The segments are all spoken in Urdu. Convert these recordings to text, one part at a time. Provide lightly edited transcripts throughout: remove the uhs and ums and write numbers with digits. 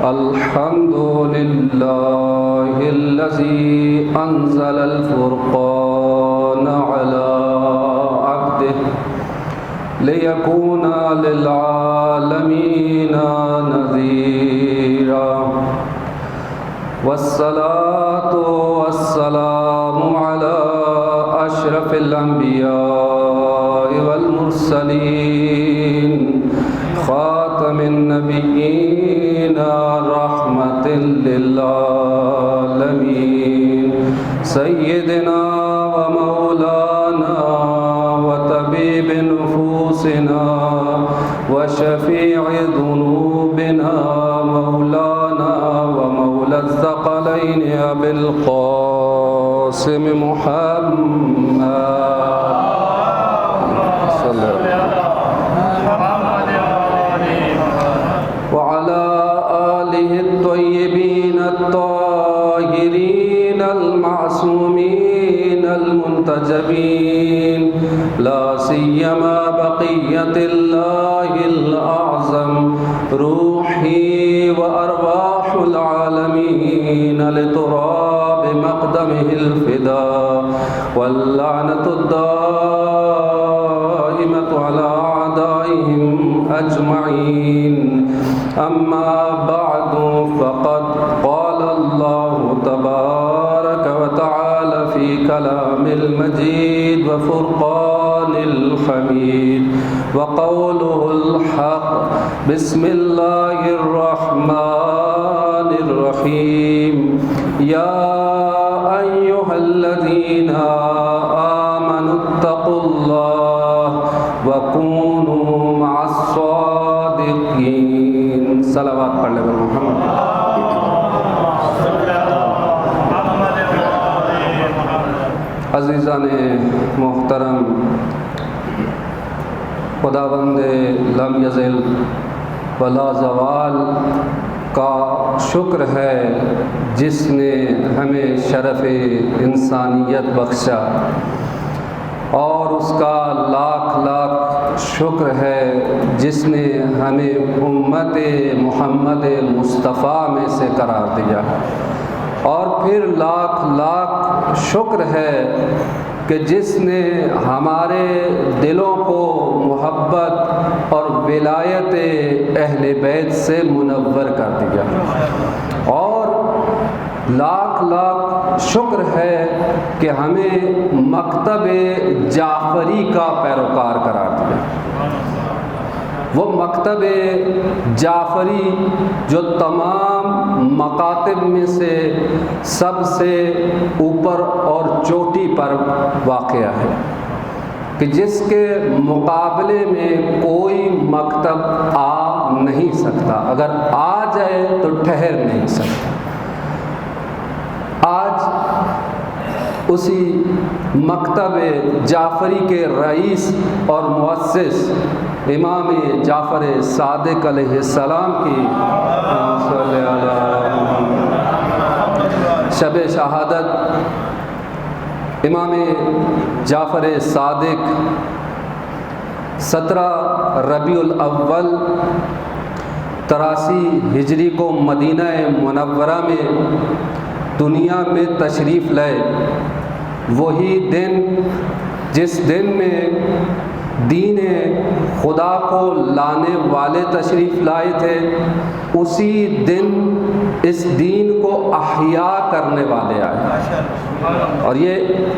الحمد لله الذي أنزل الفرقان على عبده ليكون للعالمين نذيرا والصلاة والسلام على أشرف الأنبياء والمرسلين خاتم النبيين رحمة للعالمين سيدنا ومولانا وطبيب نفوسنا وشفيع ذنوبنا مولانا ومولى الثقلين أبي القاسم محمد صلى الله عليه وسلم وعلى آله الطيبين الطاهرين المعصومين المنتجبين لا سيما بقية الله الأعظم روحي وأرواح العالمين لتراب مقدمه الفداء واللعنة الدائمة على أعدائهم أجمعين أما بعد فقد قال الله تبارك وتعالى في كلام المجيد وفرقان الحميد وقوله الحق بسم الله الرحمن الرحيم يا أيها الذين آمنوا اتقوا الله وكونوا مع الصادقين صلوات پڑھ لے محمد عزیزان محترم، خداوند لم یزل ولا زوال کا شکر ہے جس نے ہمیں شرف انسانیت بخشا، اور اس کا لاکھ لاکھ شکر ہے جس نے ہمیں امت محمد مصطفیٰ میں سے قرار دیا، اور پھر لاکھ لاکھ شکر ہے کہ جس نے ہمارے دلوں کو محبت اور ولایت اہل بیت سے منور کر دیا، اور لاکھ لاکھ شکر ہے کہ ہمیں مکتب جعفری کا پیروکار قرار دیا۔ وہ مکتب جعفری جو تمام مکاتب میں سے سب سے اوپر اور چوٹی پر واقع ہے، کہ جس کے مقابلے میں کوئی مکتب آ نہیں سکتا، اگر آ جائے تو ٹھہر نہیں سکتا۔ آج اسی مکتب جعفری کے رئیس اور مؤسس امام جعفر صادق علیہ السلام کی شب شہادت امام جعفر صادق 17 ربیع الاول 83 ہجری کو مدینہ منورہ میں دنیا میں تشریف لائے۔ وہی دن جس دن میں دین خدا کو لانے والے تشریف لائے تھے، اسی دن اس دین کو احیاء کرنے والے آئے، اور یہ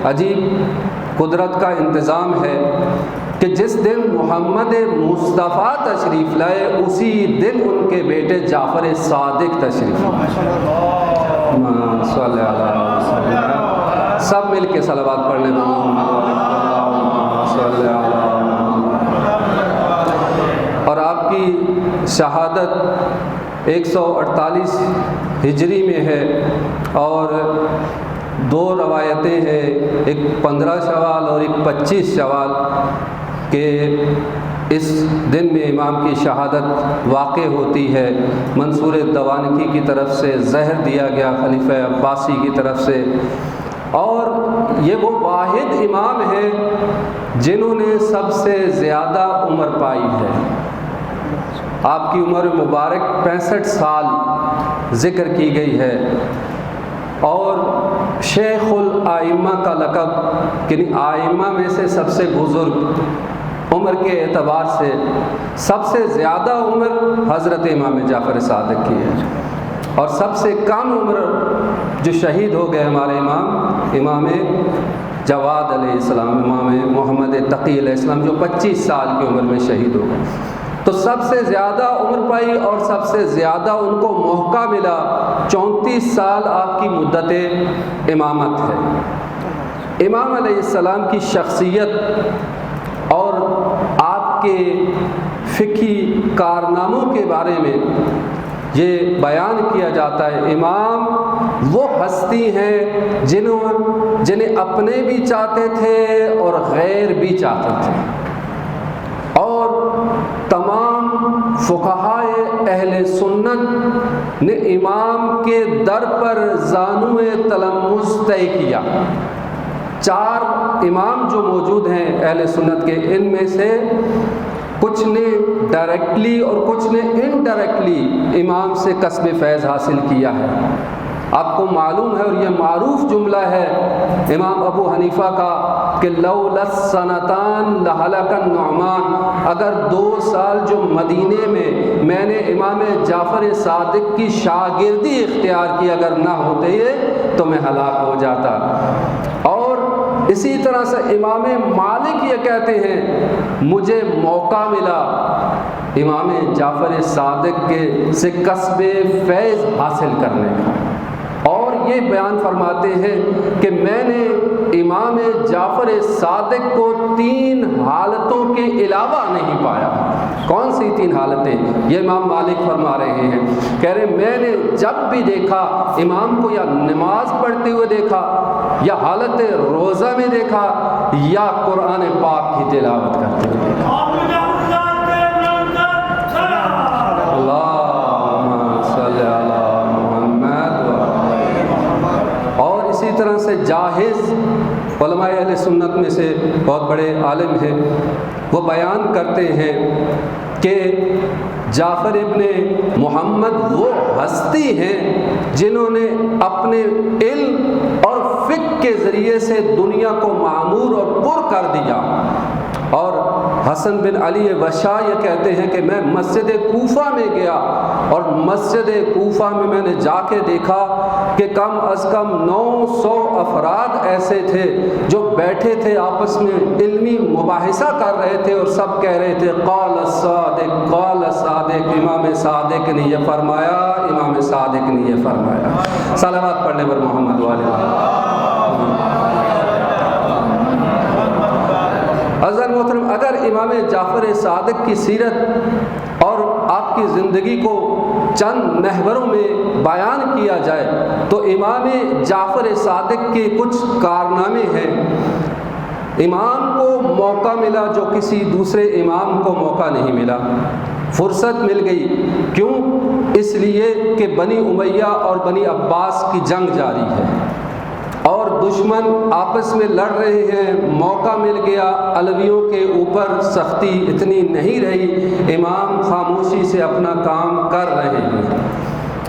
عجیب قدرت کا انتظام ہے کہ جس دن محمد مصطفیٰ تشریف لائے اسی دن ان کے بیٹے جعفر صادق تشریف لائے۔ صلی اللہ علیہ وسلم، سب مل کے صلوات پڑھنے میں صلی اللہ علیہ وسلم۔ اور آپ کی شہادت 148 ہجری میں ہے، اور 2 روایتیں ہیں، ایک 15 شوال اور ایک 25 شوال کہ اس دن میں امام کی شہادت واقع ہوتی ہے۔ منصور دوانکی کی طرف سے زہر دیا گیا خلیفہ عباسی کی طرف سے، اور یہ وہ واحد امام ہیں جنہوں نے سب سے زیادہ عمر پائی ہے۔ آپ کی عمر مبارک 65 سال ذکر کی گئی ہے، اور شیخ الائمہ کا لقب، یعنی آئمہ میں سے سب سے بزرگ عمر کے اعتبار سے سب سے زیادہ عمر حضرت امام جعفر صادق کی ہے، اور سب سے کم عمر جو شہید ہو گئے ہمارے امام جواد علیہ السلام، امام محمد تقی علیہ السلام، جو 25 سال کی عمر میں شہید ہو گئے۔ تو سب سے زیادہ عمر پائی اور سب سے زیادہ ان کو موقع ملا، 34 سال آپ کی مدت امامت ہے۔ امام علیہ السلام کی شخصیت اور آپ کے فقہی کارناموں کے بارے میں یہ بیان کیا جاتا ہے۔ امام وہ ہستی ہیں جنہیں اپنے بھی چاہتے تھے اور غیر بھی چاہتے تھے، اور تمام فقہائے اہل سنت نے امام کے در پر زانوئے تلمس طے کیا۔ 4 امام جو موجود ہیں اہل سنت کے، ان میں سے کچھ نے ڈائریکٹلی اور کچھ نے انڈائریکٹلی امام سے کسب فیض حاصل کیا ہے۔ آپ کو معلوم ہے، اور یہ معروف جملہ ہے امام ابو حنیفہ کا کہ لولا السنتان لہلک النعمان، اگر 2 سال جو مدینے میں نے امام جعفر صادق کی شاگردی اختیار کی اگر نہ ہوتے یہ تو میں ہلاک ہو جاتا۔ اور اسی طرح سے امام مالک یہ کہتے ہیں مجھے موقع ملا امام جعفر صادق سے کسب فیض حاصل کرنے کا، اور یہ بیان فرماتے ہیں کہ میں نے امام جعفر صادق کو 3 حالتوں کے علاوہ نہیں پایا۔ کون سی 3 حالتیں؟ یہ امام مالک فرما رہے ہیں، کہہ رہے میں نے جب بھی دیکھا امام کو یا نماز پڑھتے ہوئے دیکھا، یا حالت روزہ میں دیکھا، یا قرآن پاک کی تلاوت کرتے ہوئے دیکھا۔ اللہم صلی علی محمد۔ اور اسی طرح سے جاہز علماء اہل سنت میں سے بہت بڑے عالم ہیں، وہ بیان کرتے ہیں کہ جعفر ابن محمد وہ ہستی ہیں جنہوں نے اپنے علم اور فقہ کے ذریعے سے دنیا کو معمور اور پر کر دیا۔ اور حسن بن علی وشا یہ کہتے ہیں کہ میں مسجد کوفہ میں گیا، اور مسجد کوفہ میں نے جا کے دیکھا کہ کم از کم 900 افراد ایسے تھے جو بیٹھے تھے، آپس میں علمی مباحثہ کر رہے تھے، اور سب کہہ رہے تھے قال الصادق قال الصادق، امام صادق نے یہ فرمایا، امام صادق نے یہ فرمایا۔ صلوات پڑھنے پر محمد والے۔ حضرت محترم، اگر امام جعفر صادق کی سیرت اور آپ کی زندگی کو چند محوروں میں بیان کیا جائے تو امام جعفر صادق کے کچھ کارنامے ہیں۔ امام کو موقع ملا جو کسی دوسرے امام کو موقع نہیں ملا، فرصت مل گئی۔ کیوں؟ اس لیے کہ بنی امیہ اور بنی عباس کی جنگ جاری ہے، اور دشمن آپس میں لڑ رہے ہیں، موقع مل گیا، علویوں کے اوپر سختی اتنی نہیں رہی، امام خاموشی سے اپنا کام کر رہے ہیں،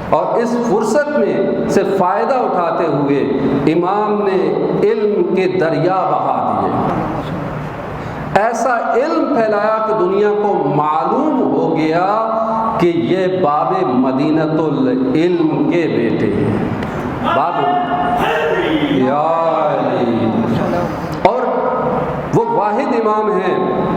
اور اس فرصت میں سے فائدہ اٹھاتے ہوئے امام نے علم کے دریا بہا دیے، ایسا علم پھیلایا کہ دنیا کو معلوم ہو گیا کہ یہ باب مدینۃ العلم کے بیٹے ہیں، باب یا علی۔ اور وہ واحد امام ہیں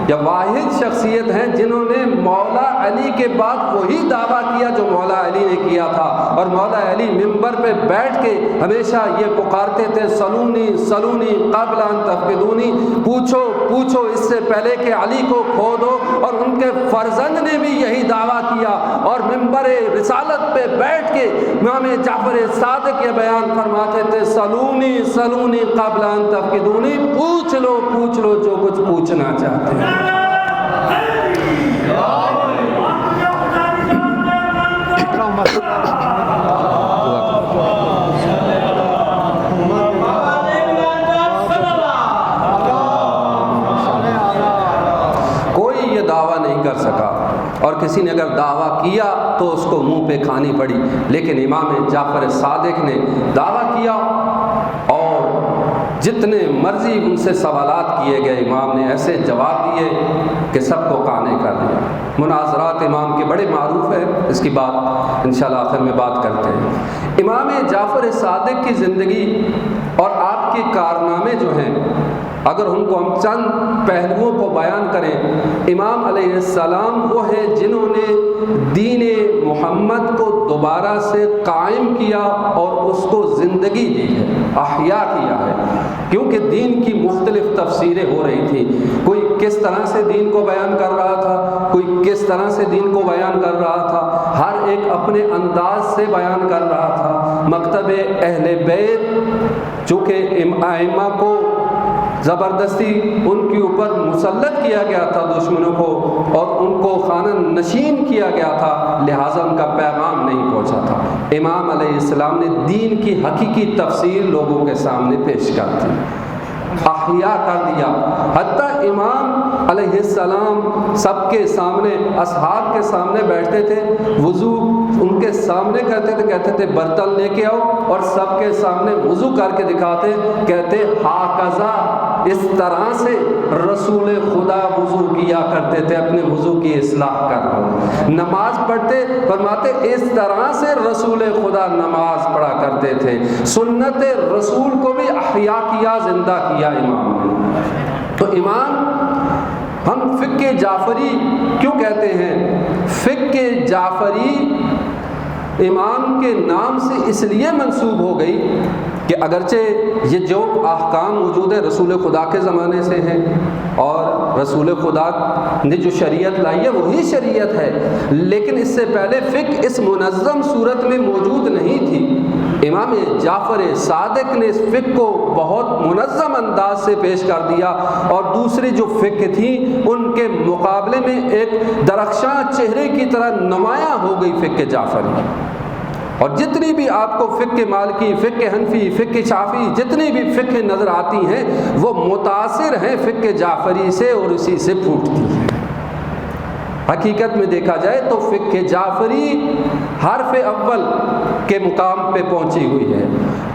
یا واحد شخصیت ہیں جنہوں نے مولا علی کے بعد وہی دعویٰ کیا جو مولا علی نے کیا تھا، اور مولا علی منبر پہ بیٹھ کے ہمیشہ یہ پکارتے تھے سلونی سلونی قبل ان تفقدونی، پوچھو پوچھو اس سے پہلے کہ علی کو کھو دو، اور ان کے فرزند نے بھی یہی دعویٰ کیا، اور منبر رسالت پہ بیٹھ کے امام جعفر صادق یہ بیان فرماتے تھے سلونی سلونی قبل ان تفقدونی، پوچھ لو جو کچھ پوچھنا چاہتے ہیں۔ کوئی یہ دعویٰ نہیں کر سکا اور کسی نے اگر دعویٰ کیا تو اس کو منہ پہ کھانی پڑی، لیکن امام جعفر صادق نے دعویٰ کیا اور جتنے مرضی ان سے سوالات کیے گئے امام نے ایسے جواب دیے کہ سب کو قانع کر دیا۔ مناظرات امام کے بڑے معروف ہیں، اس کی بات انشاءاللہ آخر میں بات کرتے ہیں۔ امام جعفر صادق کی زندگی اور آپ کے کارنامے جو ہیں، اگر ان کو ہم چند پہلوؤں کو بیان کریں، امام علیہ السلام وہ ہیں جنہوں نے دین محمد کو دوبارہ سے قائم کیا اور اس کو زندگی دی ہے، احیاء کیا ہے، کیونکہ دین کی مختلف تفسیریں ہو رہی تھیں۔ کوئی کس طرح سے دین کو بیان کر رہا تھا، کوئی کس طرح سے دین کو بیان کر رہا تھا، ہر ایک اپنے انداز سے بیان کر رہا تھا۔ مکتب اہل بیت چونکہ ائمہ کو زبردستی ان کے اوپر مسلط کیا گیا تھا دشمنوں کو، اور ان کو خانہ نشین کیا گیا تھا، لہٰذا ان کا پیغام نہیں پہنچا تھا۔ امام علیہ السلام نے دین کی حقیقی تفسیر لوگوں کے سامنے پیش کر دی، احیا کر دیا۔ حتیٰ امام علیہ السلام سب کے سامنے، اصحاب کے سامنے بیٹھتے تھے، وضو ان کے سامنے کرتے تھے، کہتے تھے برتن لے کے آؤ، اور سب کے سامنے وضو کر کے دکھاتے، کہتے ہاکذا، اس طرح سے رسول خدا وضو کیا کرتے تھے، اپنے وضو کی اصلاح کر۔ نماز پڑھتے، فرماتے اس طرح سے رسول خدا نماز پڑھا کرتے تھے۔ سنت رسول کو بھی احیا کیا، زندہ کیا امام نے۔ تو امام، ہم فقہ جعفری کیوں کہتے ہیں؟ فقہ جعفری امام کے نام سے اس لیے منسوب ہو گئی کہ اگرچہ یہ جو احکام موجود ہے رسول خدا کے زمانے سے ہیں، اور رسول خدا نے جو شریعت لائی ہے وہی شریعت ہے، لیکن اس سے پہلے فقہ اس منظم صورت میں موجود نہیں تھی۔ امام جعفر صادق نے اس فقہ کو بہت منظم انداز سے پیش کر دیا، اور دوسری جو فقہ تھی ان کے مقابلے میں ایک درخشاں چہرے کی طرح نمایاں ہو گئی فقہ جعفری۔ اور جتنی بھی آپ کو فقہ مالکی، فقہ حنفی، فقہ شافعی، جتنی بھی فقہ نظر آتی ہیں وہ متاثر ہیں فقہ جعفری سے اور اسی سے پھوٹتی ہیں۔ حقیقت میں دیکھا جائے تو فقہ جعفری حرف اول کے مقام پہ پہنچی ہوئی ہے،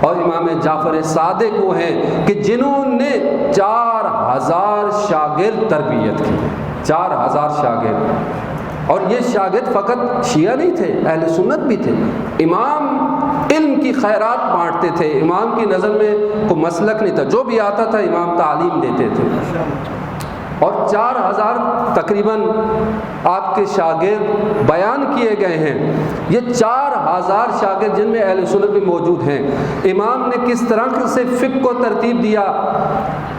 اور امام جعفر صادق وہ ہیں کہ جنہوں نے 4000 شاگرد تربیت کی، 4000 شاگرد، اور یہ شاگرد فقط شیعہ نہیں تھے، اہل سنت بھی تھے۔ امام علم کی خیرات بانٹتے تھے، امام کی نظر میں کوئی مسلک نہیں تھا، جو بھی آتا تھا امام تعلیم دیتے تھے، اور 4000 تقریباً آپ کے شاگرد بیان کیے گئے ہیں۔ یہ 4000 شاگرد جن میں اہل سنت بھی موجود ہیں، امام نے کس طرح سے فقہ کو ترتیب دیا؟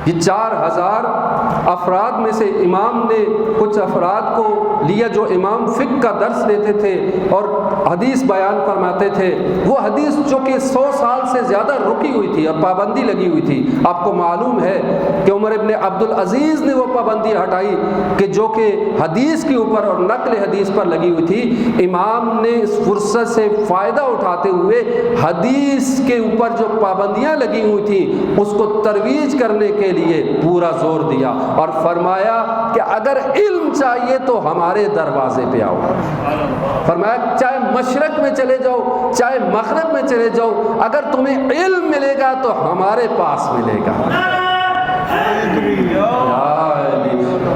یہ 4000 افراد میں سے امام نے کچھ افراد کو لیا جو امام فقہ کا درس دیتے تھے اور حدیث بیان فرماتے تھے۔ وہ حدیث جو کہ 100 سال سے زیادہ رکی ہوئی تھی اور پابندی لگی ہوئی تھی، آپ کو معلوم ہے کہ عمر ابن عبدالعزیز نے وہ پابندی ہٹائی کہ جو کہ حدیث کے اوپر اور نقل حدیث پر لگی ہوئی تھی۔ امام نے اس فرصت سے فائدہ اٹھاتے ہوئے حدیث کے اوپر جو پابندیاں لگی ہوئی تھیں اس کو ترویج کرنے کے لیے پورا زور دیا، اور فرمایا کہ اگر علم چاہیے تو ہمارے دروازے پہ آؤ۔ فرمایا چاہے مشرق میں چلے جاؤ، چاہے مغرب میں چلے جاؤ، اگر تمہیں علم ملے گا تو ہمارے پاس ملے گا۔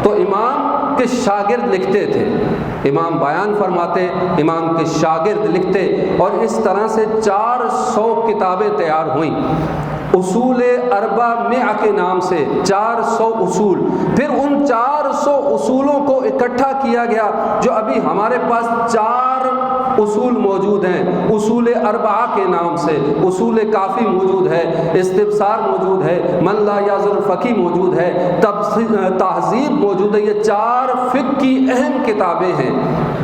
تو امام کے شاگرد لکھتے تھے، امام بیان فرماتے، امام کے شاگرد لکھتے، اور اس طرح سے 400 کتابیں تیار ہوئیں۔ اصول اربع مئہ کے نام سے 400 اصول، پھر ان 400 اصولوں کو اکٹھا کیا گیا جو ابھی ہمارے پاس 4 اصول موجود ہیں، اصول اربعہ کے نام سے۔ اصول کافی موجود ہے، استبصار موجود ہے، من لا یعذر الفقی موجود ہے، تہذیب موجود ہے۔ یہ 4 فقہ کی اہم کتابیں ہیں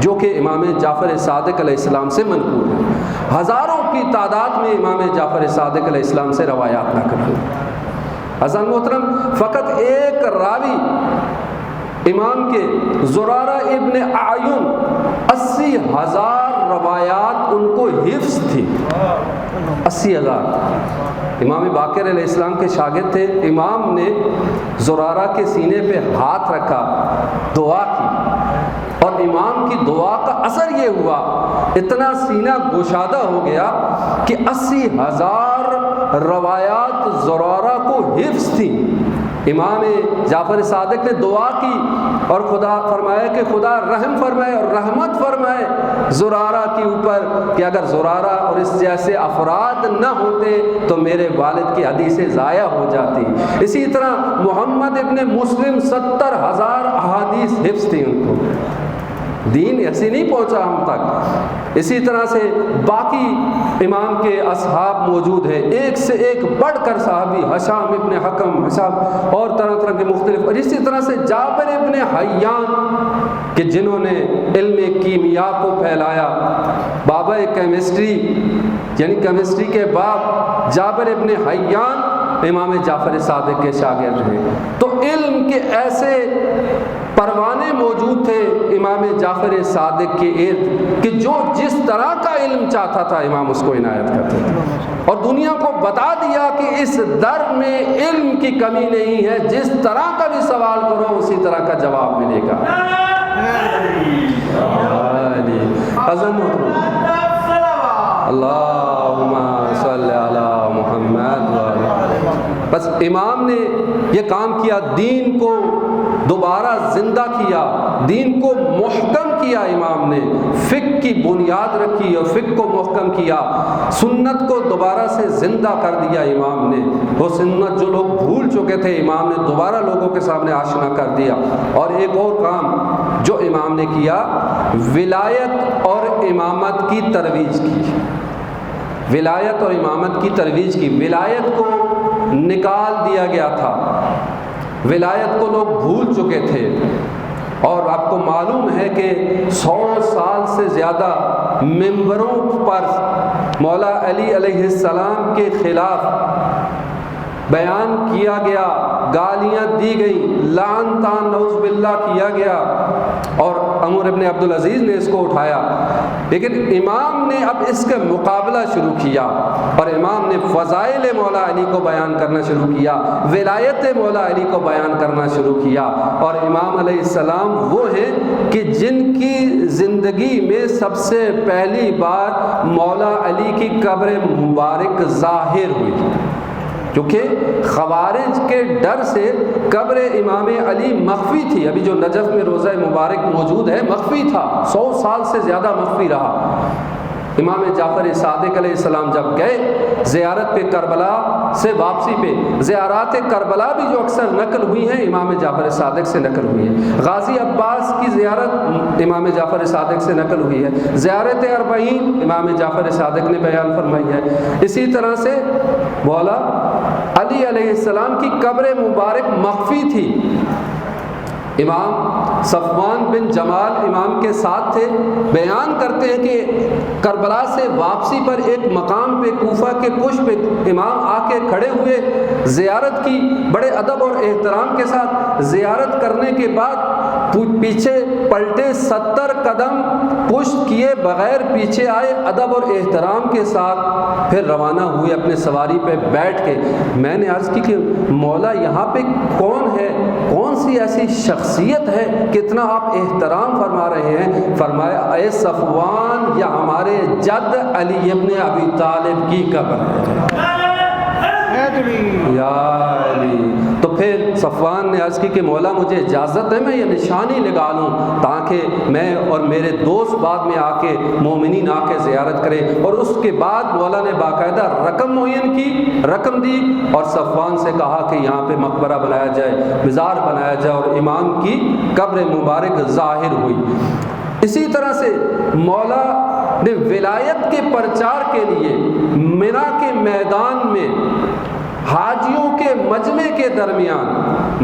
جو کہ امام جعفر صادق علیہ السلام سے منقول ہیں۔ ہزاروں کی تعداد میں امام جعفر صادق علیہ السلام سے روایات نقل ہیں۔ حضرت محترم، فقط ایک راوی امام کے زرارہ ابن اعین 80,000 روایات ان کو حفظ تھی، 80,000۔ امام باقر علیہ السلام کے شاگرد تھے، امام نے زرارہ کے سینے پہ ہاتھ رکھا، دعا کی اور امام کی دعا کا اثر یہ ہوا، اتنا سینہ گشادہ ہو گیا کہ 80,000 روایات زرارہ کو حفظ تھی۔ امام جعفر صادق نے دعا کی اور خدا فرمایا کہ خدا رحم فرمائے اور رحمت فرمائے زرارہ کے اوپر، کہ اگر زرارہ اور اس جیسے افراد نہ ہوتے تو میرے والد کی حدیثیں ضائع ہو جاتی۔ اسی طرح محمد ابن مسلم 70,000 احادیث حفظ تھی ان کو، دین ایسے نہیں پہنچا ہم تک۔ اسی طرح سے باقی امام کے اصحاب موجود ہیں، ایک سے ایک بڑھ کر صحابی، حشام ابن حکم، حشام اور طرح طرح کے مختلف، اور اسی طرح سے جابر ابن حیان کہ جنہوں نے علم کیمیا کو پھیلایا، بابا کیمسٹری یعنی کیمسٹری کے باب جابر ابن حیان امام جعفر صادق کے شاگرد ہیں۔ تو علم کے ایسے پروانے موجود تھے امام جعفر صادق کے ارد کہ جو جس طرح کا علم چاہتا تھا امام اس کو عنایت کرتے تھے، اور دنیا کو بتا دیا کہ اس در میں علم کی کمی نہیں ہے، جس طرح کا بھی سوال کرو اسی طرح کا جواب ملے گا۔ اللہم صلی علی محمد۔ بس امام نے یہ کام کیا، دین کو دوبارہ زندہ کیا، دین کو محکم کیا۔ امام نے فقہ کی بنیاد رکھی اور فقہ کو محکم کیا، سنت کو دوبارہ سے زندہ کر دیا امام نے۔ وہ سنت جو لوگ بھول چکے تھے امام نے دوبارہ لوگوں کے سامنے آشنا کر دیا۔ اور ایک اور کام جو امام نے کیا، ولایت اور امامت کی ترویج کی، ولایت اور امامت کی ترویج کی۔ ولایت کو نکال دیا گیا تھا، ولایت کو لوگ بھول چکے تھے، اور آپ کو معلوم ہے کہ 100 سال سے زیادہ ممبروں پر مولا علی علیہ السلام کے خلاف بیان کیا گیا، گالیاں دی گئیں، لعن تان نعوذ باللہ کیا گیا، اور عمر ابن عبدالعزیز نے اس کو اٹھایا۔ لیکن امام نے اب اس کا مقابلہ شروع کیا، اور امام نے فضائل مولا علی کو بیان کرنا شروع کیا، ولایت مولا علی کو بیان کرنا شروع کیا۔ اور امام علیہ السلام وہ ہیں کہ جن کی زندگی میں سب سے پہلی بار مولا علی کی قبر مبارک ظاہر ہوئی، کیونکہ خوارج کے ڈر سے قبر امام علی مخفی تھی۔ ابھی جو نجف میں روضہ مبارک موجود ہے مخفی تھا، 100 سال سے زیادہ مخفی رہا۔ امام جعفر صادق علیہ السلام جب گئے زیارت پہ کربلا سے واپسی پہ، زیارات کربلا بھی جو اکثر نقل ہوئی ہیں امام جعفر صادق سے نقل ہوئی ہیں، غازی عباس کی زیارت امام جعفر صادق سے نقل ہوئی ہے، زیارت اربعین امام جعفر صادق نے بیان فرمائی ہے۔ اسی طرح سے مولا علی علیہ السلام کی قبر مبارک مخفی تھی۔ امام صفوان بن جمال امام کے ساتھ تھے، بیان کرتے ہیں کہ کربلا سے واپسی پر ایک مقام پہ کوفہ کے پشت پہ امام آ کے کھڑے ہوئے، زیارت کی بڑے ادب اور احترام کے ساتھ۔ زیارت کرنے کے بعد پیچھے پلٹے، 70 قدم پشت کیے بغیر پیچھے آئے ادب اور احترام کے ساتھ، پھر روانہ ہوئے اپنے سواری پہ بیٹھ کے۔ میں نے عرض کی کہ مولا یہاں پہ کون ہے، کون سی ایسی شخصیت ہے کتنا آپ احترام فرما رہے ہیں؟ فرمایا اے صفوان، یہ ہمارے جد علی ابن ابی طالب کی قبر ہے، یا علی۔ تو پھر صفوان نے عرض کی کہ مولا مجھے اجازت ہے میں یہ نشانی لگا لوں تاکہ میں اور میرے دوست بعد میں آ کے مومنین آ کے زیارت کریں۔ اور اس کے بعد مولا نے باقاعدہ رقم معین کی، رقم دی، اور صفوان سے کہا کہ یہاں پہ مقبرہ بنایا جائے، مزار بنایا جائے، اور امام کی قبر مبارک ظاہر ہوئی۔ اسی طرح سے مولا نے ولایت کے پرچار کے لیے منی کے میدان میں حاجیوں کے مجمع کے درمیان،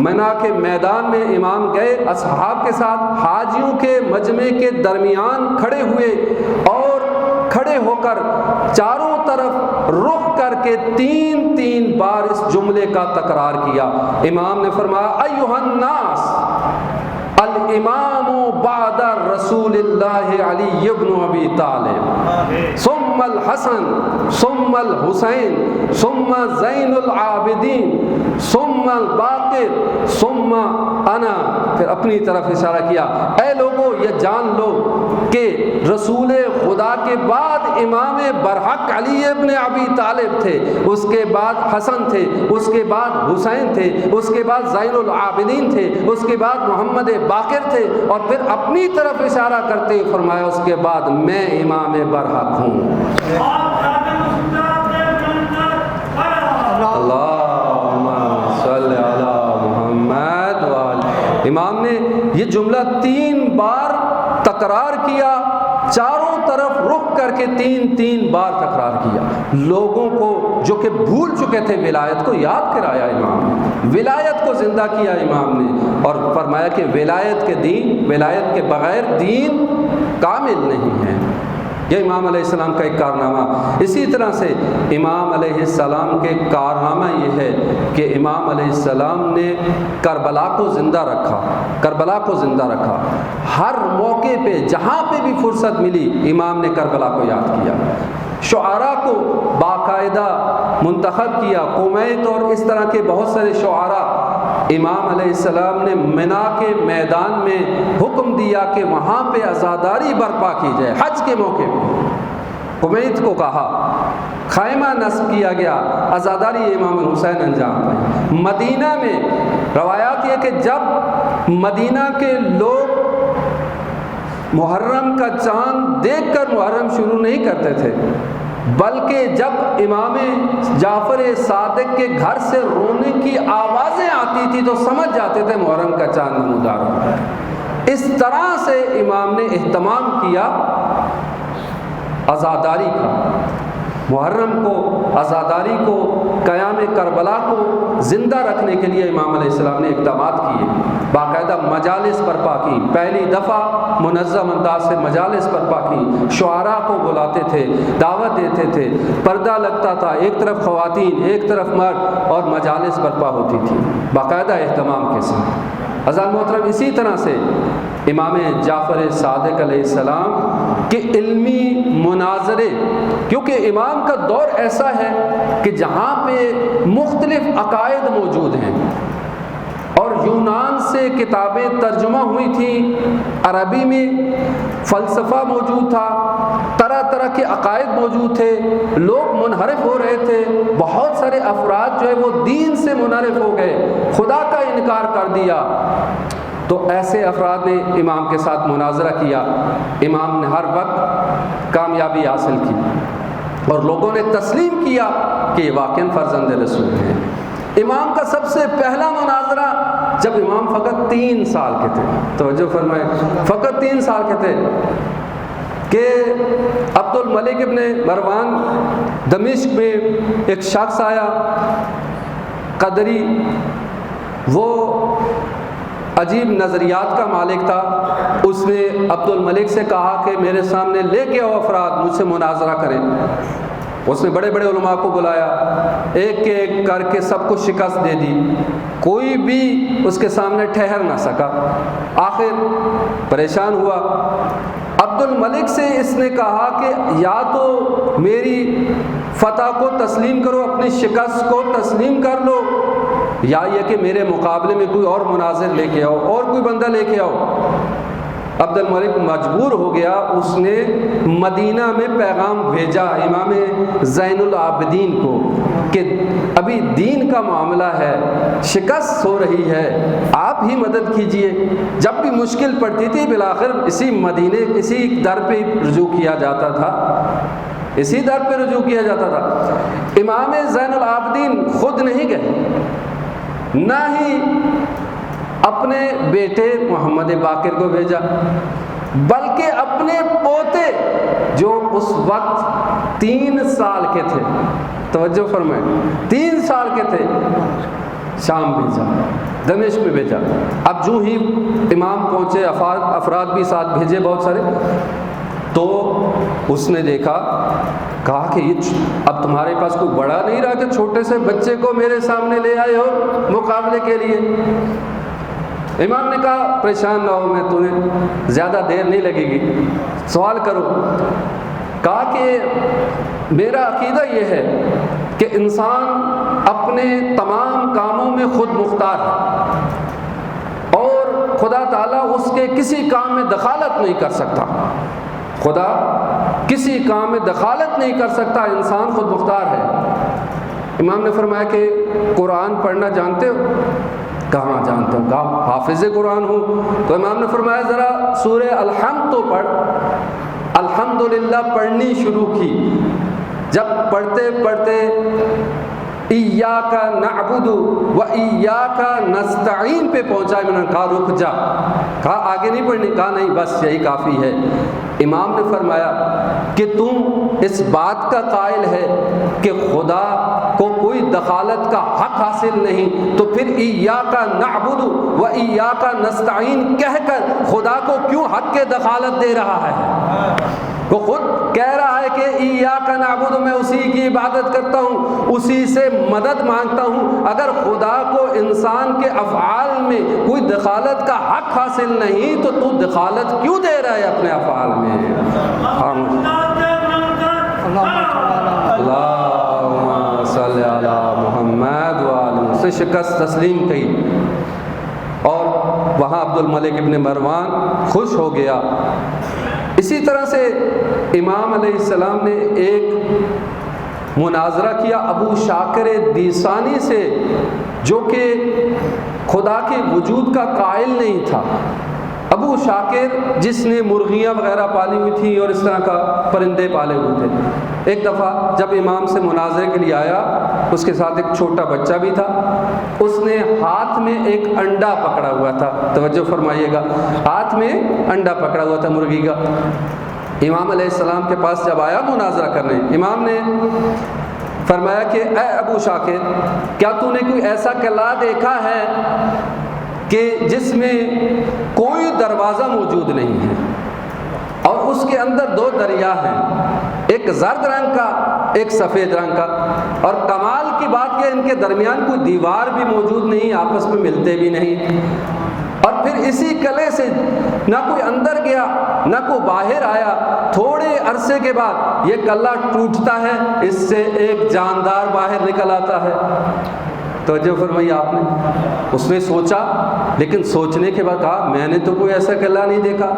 منی کے میدان میں امام گئے اصحاب کے ساتھ، حاجیوں کے مجمع کے درمیان کھڑے ہوئے، اور کھڑے ہو کر چاروں طرف رخ کر کے 3 بار اس جملے کا تکرار کیا۔ امام نے فرمایا ایھا الناس الامام بعد رسول اللہ علی بن ابی طالب ثم الحسن ثم الحسین ثم زین العابدین ثم الباقر ثم انا۔ پھر اپنی طرف اشارہ کیا، اے لوگو یہ جان لو کہ رسول خدا کے بعد امام برحق علی ابن ابی طالب تھے، اس کے بعد حسن تھے، اس کے بعد حسین تھے، اس کے بعد زین العابدین تھے، اس کے بعد محمد باقر تھے، اور پھر اپنی طرف اشارہ کرتے فرمایا اس کے بعد میں امام برحق ہوں۔ اللہم صلی علی محمد وآلہ۔ امام نے یہ جملہ 3 بار تکرار کیا، چاروں طرف رخ کر کے 3 بار تکرار کیا، لوگوں کو جو کہ بھول چکے تھے ولایت کو یاد کرایا امام نے، ولایت کو زندہ کیا امام نے، اور فرمایا کہ ولایت کے بغیر دین کامل نہیں ہے۔ یہ امام علیہ السلام کا ایک کارنامہ۔ اسی طرح سے امام علیہ السلام کے کارنامہ یہ ہے کہ امام علیہ السلام نے کربلا کو زندہ رکھا، ہر موقع پہ جہاں پہ بھی فرصت ملی امام نے کربلا کو یاد کیا، شعراء کو باقاعدہ منتخب کیا، قمیت اور اس طرح کے بہت سارے شعراء، امام علیہ السلام نے منا کے میدان میں حکم دیا کہ وہاں پہ عزاداری برپا کی جائے۔ حج کے موقع پہ قمیت کو کہا، خیمہ نصب کیا گیا، عزاداری امام حسین انجام پائی۔ مدینہ میں روایات یہ کہ جب مدینہ کے لوگ محرم کا چاند دیکھ کر محرم شروع نہیں کرتے تھے، بلکہ جب امام جعفر صادق کے گھر سے رونے کی آوازیں آتی تھی تو سمجھ جاتے تھے محرم کا چاند نمودار ہو رہا ہے۔ اس طرح سے امام نے اہتمام کیا عزاداری کا، محرم کو، عزاداری کو، قیام کربلا کو زندہ رکھنے کے لیے امام علیہ السلام نے اقدامات کیے، باقاعدہ مجالس برپا کی، پہلی دفعہ منظم انداز سے مجالس برپا کی، شعراء کو بلاتے تھے، دعوت دیتے تھے، پردہ لگتا تھا، ایک طرف خواتین ایک طرف مرد، اور مجالس برپا ہوتی تھی باقاعدہ اہتمام کے ساتھ۔ عزیزان محترم، اسی طرح سے امام جعفر صادق علیہ السلام کے علمی مناظرے، کیونکہ امام کا دور ایسا ہے کہ جہاں پہ مختلف عقائد موجود ہیں، اور یونان سے کتابیں ترجمہ ہوئی تھیں، عربی میں فلسفہ موجود تھا، طرح طرح کے عقائد موجود تھے، لوگ منحرف ہو رہے تھے، بہت سارے افراد جو ہے وہ دین سے منحرف ہو گئے، خدا کا انکار کر دیا۔ تو ایسے افراد نے امام کے ساتھ مناظرہ کیا، امام نے ہر وقت کامیابی حاصل کی، اور لوگوں نے تسلیم کیا کہ یہ واقعاً فرزند رسول ہیں۔ امام کا سب سے پہلا مناظرہ جب امام فقط 3 سال کے تھے، توجہ فرمائے، فقط 3 سال کے تھے، کہ عبد الملک ابن مروان دمشق میں ایک شخص آیا قدری، وہ عجیب نظریات کا مالک تھا، اس نے عبد الملک سے کہا کہ میرے سامنے لے کے آؤ افراد، مجھ سے مناظرہ کریں۔ اس نے بڑے بڑے علماء کو بلایا، ایک ایک کر کے سب کو شکست دے دی، کوئی بھی اس کے سامنے ٹھہر نہ سکا، آخر پریشان ہوا۔ عبد الملک سے اس نے کہا کہ یا تو میری فتح کو تسلیم کرو، اپنی شکست کو تسلیم کر لو، یا یہ کہ میرے مقابلے میں کوئی اور مناظر لے کے آؤ، اور کوئی بندہ لے کے آؤ۔ عبد الملک مجبور ہو گیا، اس نے مدینہ میں پیغام بھیجا امام زین العابدین کو کہ ابھی دین کا معاملہ ہے، شکست ہو رہی ہے، آپ ہی مدد کیجئے۔ جب بھی مشکل پڑتی تھی بالآخر اسی مدینے، اسی در پہ رجوع کیا جاتا تھا، اسی در پہ رجوع کیا جاتا تھا۔ امام زین العابدین خود نہیں گئے، نہ ہی اپنے بیٹے محمد باقر کو بھیجا، بلکہ اپنے پوتے جو اس وقت 3 سال کے تھے، توجہ فرمائیں 3 سال کے تھے، شام بھیجا، دمشق میں بھیجا۔ اب جو ہی امام پہنچے، افراد بھی ساتھ بھیجے بہت سارے، تو اس نے دیکھا، کہا کہ یہ اب تمہارے پاس کوئی بڑا نہیں رہا کہ چھوٹے سے بچے کو میرے سامنے لے آئے ہو مقابلے کے لیے۔ امام نے کہا پریشان نہ ہو، میں تمہیں زیادہ دیر نہیں لگے گی، سوال کرو۔ کہا کہ میرا عقیدہ یہ ہے کہ انسان اپنے تمام کاموں میں خود مختار ہے، اور خدا تعالیٰ اس کے کسی کام میں دخالت نہیں کر سکتا، خدا کسی کام میں دخالت نہیں کر سکتا، انسان خود مختار ہے۔ امام نے فرمایا کہ قرآن پڑھنا جانتے ہو؟ کہاں جانتا ہوں، کہا حافظ قرآن ہوں۔ تو امام نے فرمایا ذرا سورہ الحمد تو پڑھ۔ الحمدللہ پڑھنی شروع کی، جب پڑھتے پڑھتے ایاک نعبد و ایاک نستعین پہ پہنچا، میں نے کہا رک جا، کہا آگے نہیں پڑھنی، کہا نہیں بس یہی کافی ہے۔ امام نے فرمایا کہ تم اس بات کا قائل ہے کہ خدا کو کوئی دخالت کا حق حاصل نہیں، تو پھر ایاک نعبد و ایاک نستعین کہہ کر خدا کو کیوں حق کے دخالت دے رہا ہے؟ وہ خود کہہ رہا ہے کہ ایاک نعبد، میں اسی کی عبادت کرتا ہوں، اسی سے مدد مانگتا ہوں۔ اگر خدا کو انسان کے افعال میں کوئی دخالت کا حق حاصل نہیں تو تو دخالت کیوں دے رہا ہے اپنے افعال میں؟ اللہم صلی علی محمد وآلہ، سے شکست تسلیم کی، اور وہاں عبد الملک ابن مروان خوش ہو گیا۔ اسی طرح سے امام علیہ السلام نے ایک مناظرہ کیا ابو شاکر دیسانی سے، جو کہ خدا کے وجود کا قائل نہیں تھا۔ ابو شاکر جس نے مرغیاں وغیرہ پالی ہوئی تھیں اور اس طرح کا پرندے پالے ہوئے تھے، ایک دفعہ جب امام سے مناظرے کے لیے آیا، اس کے ساتھ ایک چھوٹا بچہ بھی تھا، اس نے ہاتھ میں ایک انڈا پکڑا ہوا تھا، توجہ فرمائیے گا، ہاتھ میں انڈا پکڑا ہوا تھا مرغی کا۔ امام علیہ السلام کے پاس جب آیا مناظرہ کرنے، امام نے فرمایا کہ اے ابو شاکر، کیا تو نے کوئی ایسا قلعہ دیکھا ہے کہ جس میں کوئی دروازہ موجود نہیں ہے اور اس کے اندر دو دریا ہیں، ایک زرد رنگ کا ایک سفید رنگ کا، اور کمال کی بات کہ ان کے درمیان کوئی دیوار بھی موجود نہیں، آپس میں ملتے بھی نہیں، اور پھر اسی قلعے سے نہ کوئی اندر گیا نہ کوئی باہر آیا، تھوڑے عرصے کے بعد یہ قلعہ ٹوٹتا ہے، اس سے ایک جاندار باہر نکل آتا ہے۔ توجہ فرمائی آپ نے، اس نے سوچا، لیکن سوچنے کے بعد کہا میں نے تو کوئی ایسا قلعہ نہیں دیکھا۔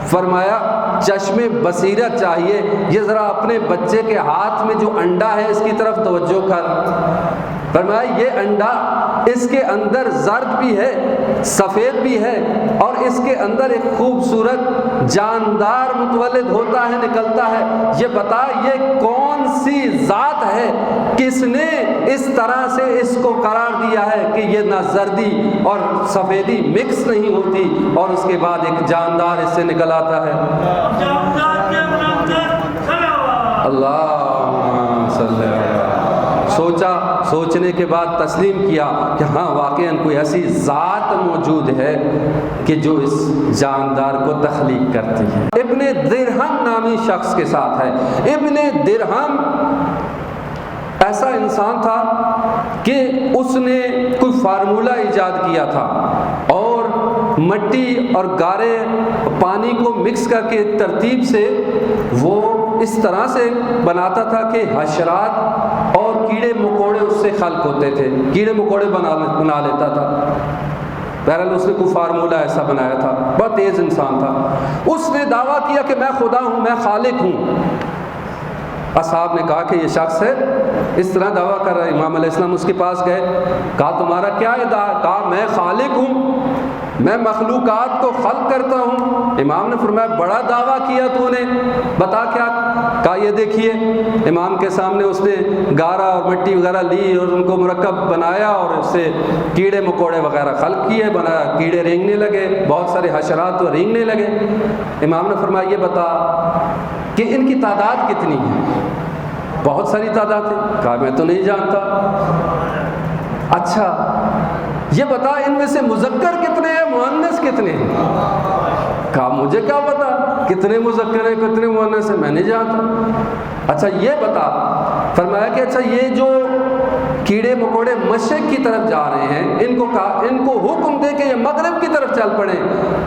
فرمایا چشم بصیرت چاہیے، یہ ذرا اپنے بچے کے ہاتھ میں جو انڈا ہے اس کی طرف توجہ کر۔ فرمایا یہ انڈا، اس کے اندر زرد بھی ہے سفید بھی ہے، اور اس کے اندر ایک خوبصورت جاندار متولد ہوتا ہے، نکلتا ہے، یہ بتا یہ کون سی ذات ہے، کس نے اس طرح سے اس کو قرار دیا ہے کہ یہ نہ زردی اور سفیدی مکس نہیں ہوتی، اور اس کے بعد ایک جاندار اس سے نکل آتا ہے۔ اللہ صلی اللہ، سوچا، سوچنے کے بعد تسلیم کیا کہ ہاں واقعاً کوئی ایسی ذات موجود ہے کہ جو اس جاندار کو تخلیق کرتی ہے۔ ابن درہم نامی شخص کے ساتھ ہے۔ ابن درہم ایسا انسان تھا کہ اس نے کوئی فارمولہ ایجاد کیا تھا، اور مٹی اور گارے پانی کو مکس کر کے ترتیب سے وہ اس طرح سے بناتا تھا کہ حشرات اور کیڑے مکوڑے اس سے خلق ہوتے تھے، کیڑے مکوڑے بنا لیتا تھا۔ بہرحال اس نے کوئی فارمولہ ایسا بنایا تھا، بہت تیز انسان تھا۔ اس نے دعویٰ کیا کہ میں خدا ہوں، میں خالق ہوں۔ اصحاب نے کہا کہ یہ شخص ہے اس طرح دعویٰ کر رہا ہے۔ امام علیہ السلام اس کے پاس گئے، کہا تمہارا کیا ادعا؟ کہا میں خالق ہوں، میں مخلوقات کو خلق کرتا ہوں۔ امام نے فرمایا بڑا دعویٰ کیا تو نے، بتا کیا؟ کہا یہ دیکھیے۔ امام کے سامنے اس نے گارا اور مٹی وغیرہ لی اور ان کو مرکب بنایا اور اس سے کیڑے مکوڑے وغیرہ خلق کیے، بنایا، کیڑے رینگنے لگے، بہت سارے حشرات تو رینگنے لگے۔ امام نے فرمایا یہ بتا کہ ان کی تعداد کتنی ہے؟ بہت ساری تعداد ہے۔ کہا میں تو نہیں جانتا۔ اچھا یہ بتا ان میں سے مذکر کتنے ہیں، مؤنث کتنے ہیں؟ کہا مجھے کیا پتا کتنے مذکر ہیں کتنے مؤنث ہیں، میں نہیں جانتا۔ اچھا یہ بتا، فرمایا کہ اچھا یہ جو کیڑے مکوڑے مشرق کی طرف جا رہے ہیں، ان کو حکم دے کہ یہ مغرب کی طرف چل پڑیں،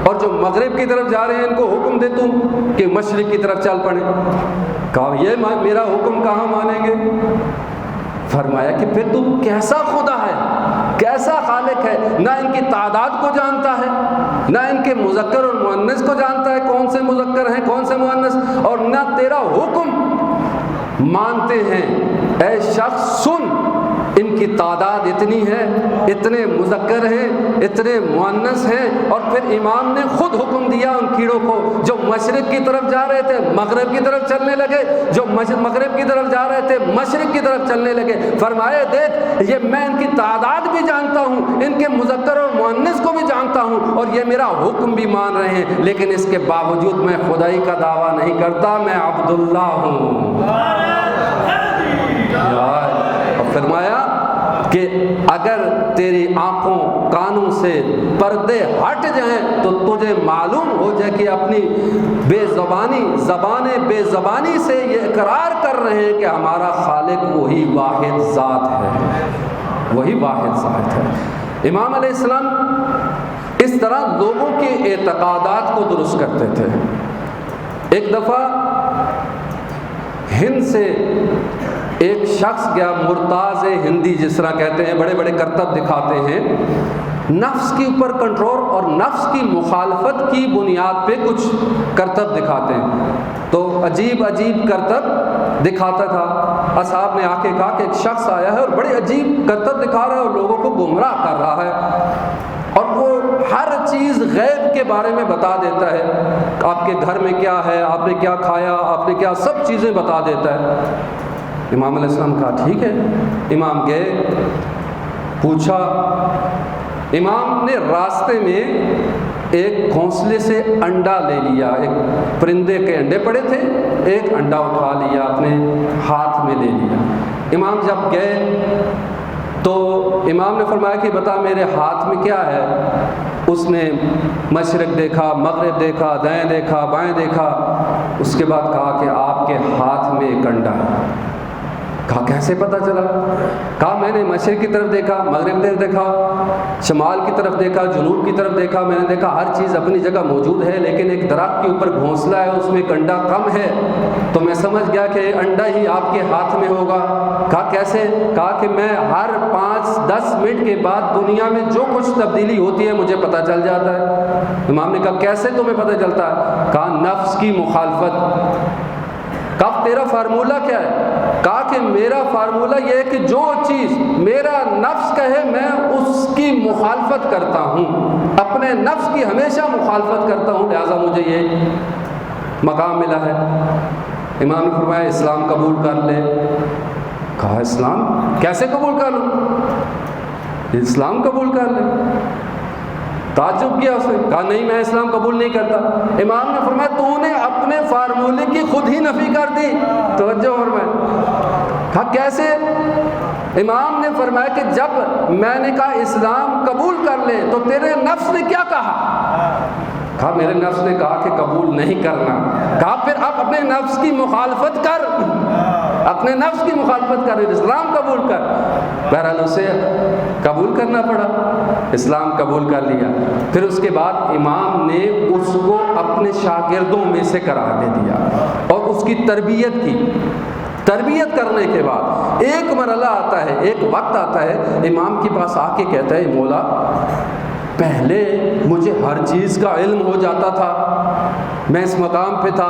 اور جو مغرب کی طرف جا رہے ہیں ان کو حکم دے تم کہ مشرق کی طرف چل پڑیں۔ کہا یہ میرا حکم کہاں مانیں گے؟ فرمایا کہ پھر تم کیسا خدا ہے کیسا خالق ہے، نہ ان کی تعداد کو جانتا ہے، نہ ان کے مذکر اور مؤنث کو جانتا ہے، کون سے مذکر ہیں کون سے مؤنث، اور نہ تیرا حکم مانتے ہیں۔ اے شخص سن، ان کی تعداد اتنی ہے، اتنے مذکر ہیں، اتنے مؤنث ہیں، اور پھر امام نے خود حکم دیا ان کیڑوں کو جو مشرق کی طرف جا رہے تھے مغرب کی طرف چلنے لگے، جو مغرب کی طرف جا رہے تھے مشرق کی طرف چلنے لگے، فرمائے دیکھ یہ میں ان کی تعداد بھی جانتا ہوں، ان کے مذکر اور مؤنث کو بھی جانتا ہوں، اور یہ میرا حکم بھی مان رہے ہیں، لیکن اس کے باوجود میں خدائی کا دعویٰ نہیں کرتا، میں عبداللہ ہوں۔ اور فرمایا کہ اگر تیری آنکھوں کانوں سے پردے ہٹ جائیں تو تجھے معلوم ہو جائے کہ اپنی زبان بے زبانی سے یہ اقرار کر رہے ہیں کہ ہمارا خالق وہی واحد ذات ہے، وہی واحد ذات ہے۔ امام علیہ السلام اس طرح لوگوں کے اعتقادات کو درست کرتے تھے۔ ایک دفعہ ہند سے ایک شخص گیا، مرتاز ہندی جس طرح کہتے ہیں، بڑے بڑے کرتب دکھاتے ہیں، نفس کے اوپر کنٹرول اور نفس کی مخالفت کی بنیاد پہ کچھ کرتب دکھاتے ہیں، تو عجیب عجیب کرتب دکھاتا تھا۔ اصحاب نے آ کے کہا کہ ایک شخص آیا ہے اور بڑے عجیب کرتب دکھا رہا ہے اور لوگوں کو گمراہ کر رہا ہے، اور وہ ہر چیز غیب کے بارے میں بتا دیتا ہے، آپ کے گھر میں کیا ہے، آپ نے کیا کھایا، آپ نے کیا، سب چیزیں بتا دیتا ہے۔ امام علیہ السلام کہا ٹھیک ہے۔ امام گئے، پوچھا، امام نے راستے میں ایک گھونسلے سے انڈا لے لیا، ایک پرندے کے انڈے پڑے تھے، ایک انڈا اٹھا لیا، اپنے ہاتھ میں لے لیا۔ امام جب گئے تو امام نے فرمایا کہ بتا میرے ہاتھ میں کیا ہے؟ اس نے مشرق دیکھا، مغرب دیکھا، دائیں دیکھا، بائیں دیکھا، اس کے بعد کہا کہ آپ کے ہاتھ میں ایک انڈا ہے۔ کہا کیسے پتہ چلا؟ کہا میں نے مشرق کی طرف دیکھا، مغرب کی طرف دیکھا، شمال کی طرف دیکھا، جنوب کی طرف دیکھا، میں نے دیکھا ہر چیز اپنی جگہ موجود ہے، لیکن ایک درخت کے اوپر گھونسلہ ہے، اس میں ایک انڈا کم ہے، تو میں سمجھ گیا کہ انڈا ہی آپ کے ہاتھ میں ہوگا۔ کہا کیسے؟ کہا کہ میں ہر 5-10 منٹ کے بعد دنیا میں جو کچھ تبدیلی ہوتی ہے مجھے پتہ چل جاتا ہے۔ امام نے کہا کیسے تمہیں پتہ چلتا ہے؟ کہا نفس کی مخالفت۔ کہا تیرا فارمولہ کیا ہے؟ کہا کہ میرا فارمولہ یہ ہے کہ جو چیز میرا نفس کہے میں اس کی مخالفت کرتا ہوں، اپنے نفس کی ہمیشہ مخالفت کرتا ہوں، لہٰذا مجھے یہ مقام ملا ہے۔ امام نے فرمایا اسلام قبول کر لے۔ کہا اسلام کیسے قبول کر لوں؟ اسلام قبول کر لے۔ تعجب کیا اس نے، کہا نہیں میں اسلام قبول نہیں کرتا۔ امام نے فرمایا تو نے اپنے فارمولے کی خود ہی نفی کر دی۔ توجہ فرمائے۔ کہا کیسے؟ امام نے فرمایا کہ جب میں نے کہا اسلام قبول کر لے تو تیرے نفس نے کیا کہا؟ کہا میرے نفس نے کہا کہ قبول نہیں کرنا۔ کہا پھر اب اپنے نفس کی مخالفت کر، اپنے نفس کی مخالفت کر، اسلام قبول کر۔ بہرحال اسے قبول کرنا پڑا، اسلام قبول کر لیا۔ پھر اس کے بعد امام نے اس کو اپنے شاگردوں میں سے قرار دے دیا اور اس کی تربیت کی۔ تربیت کرنے کے بعد ایک مرحلہ آتا ہے، ایک وقت آتا ہے، امام کے پاس آ کے کہتا ہے مولا پہلے مجھے ہر چیز کا علم ہو جاتا تھا، میں اس مقام پہ تھا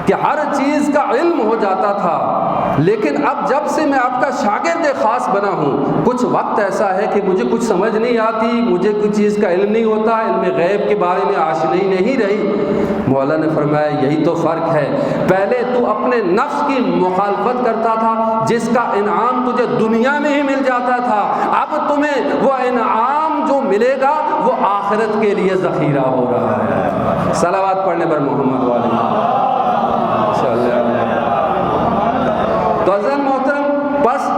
کہ ہر چیز کا علم ہو جاتا تھا، لیکن اب جب سے میں آپ کا شاگرد خاص بنا ہوں کچھ وقت ایسا ہے کہ مجھے کچھ سمجھ نہیں آتی، مجھے کچھ چیز کا علم نہیں ہوتا، علم غیب کے بارے میں آشنائی نہیں رہی۔ مولا نے فرمایا یہی تو فرق ہے، پہلے تو اپنے نفس کی مخالفت کرتا تھا جس کا انعام تجھے دنیا میں ہی مل جاتا تھا، اب تمہیں وہ انعام جو ملے گا وہ آخرت کے لیے ذخیرہ ہو رہا ہے۔ صلوات پڑھنے پر محمد والے تو عزیزان محترم، بس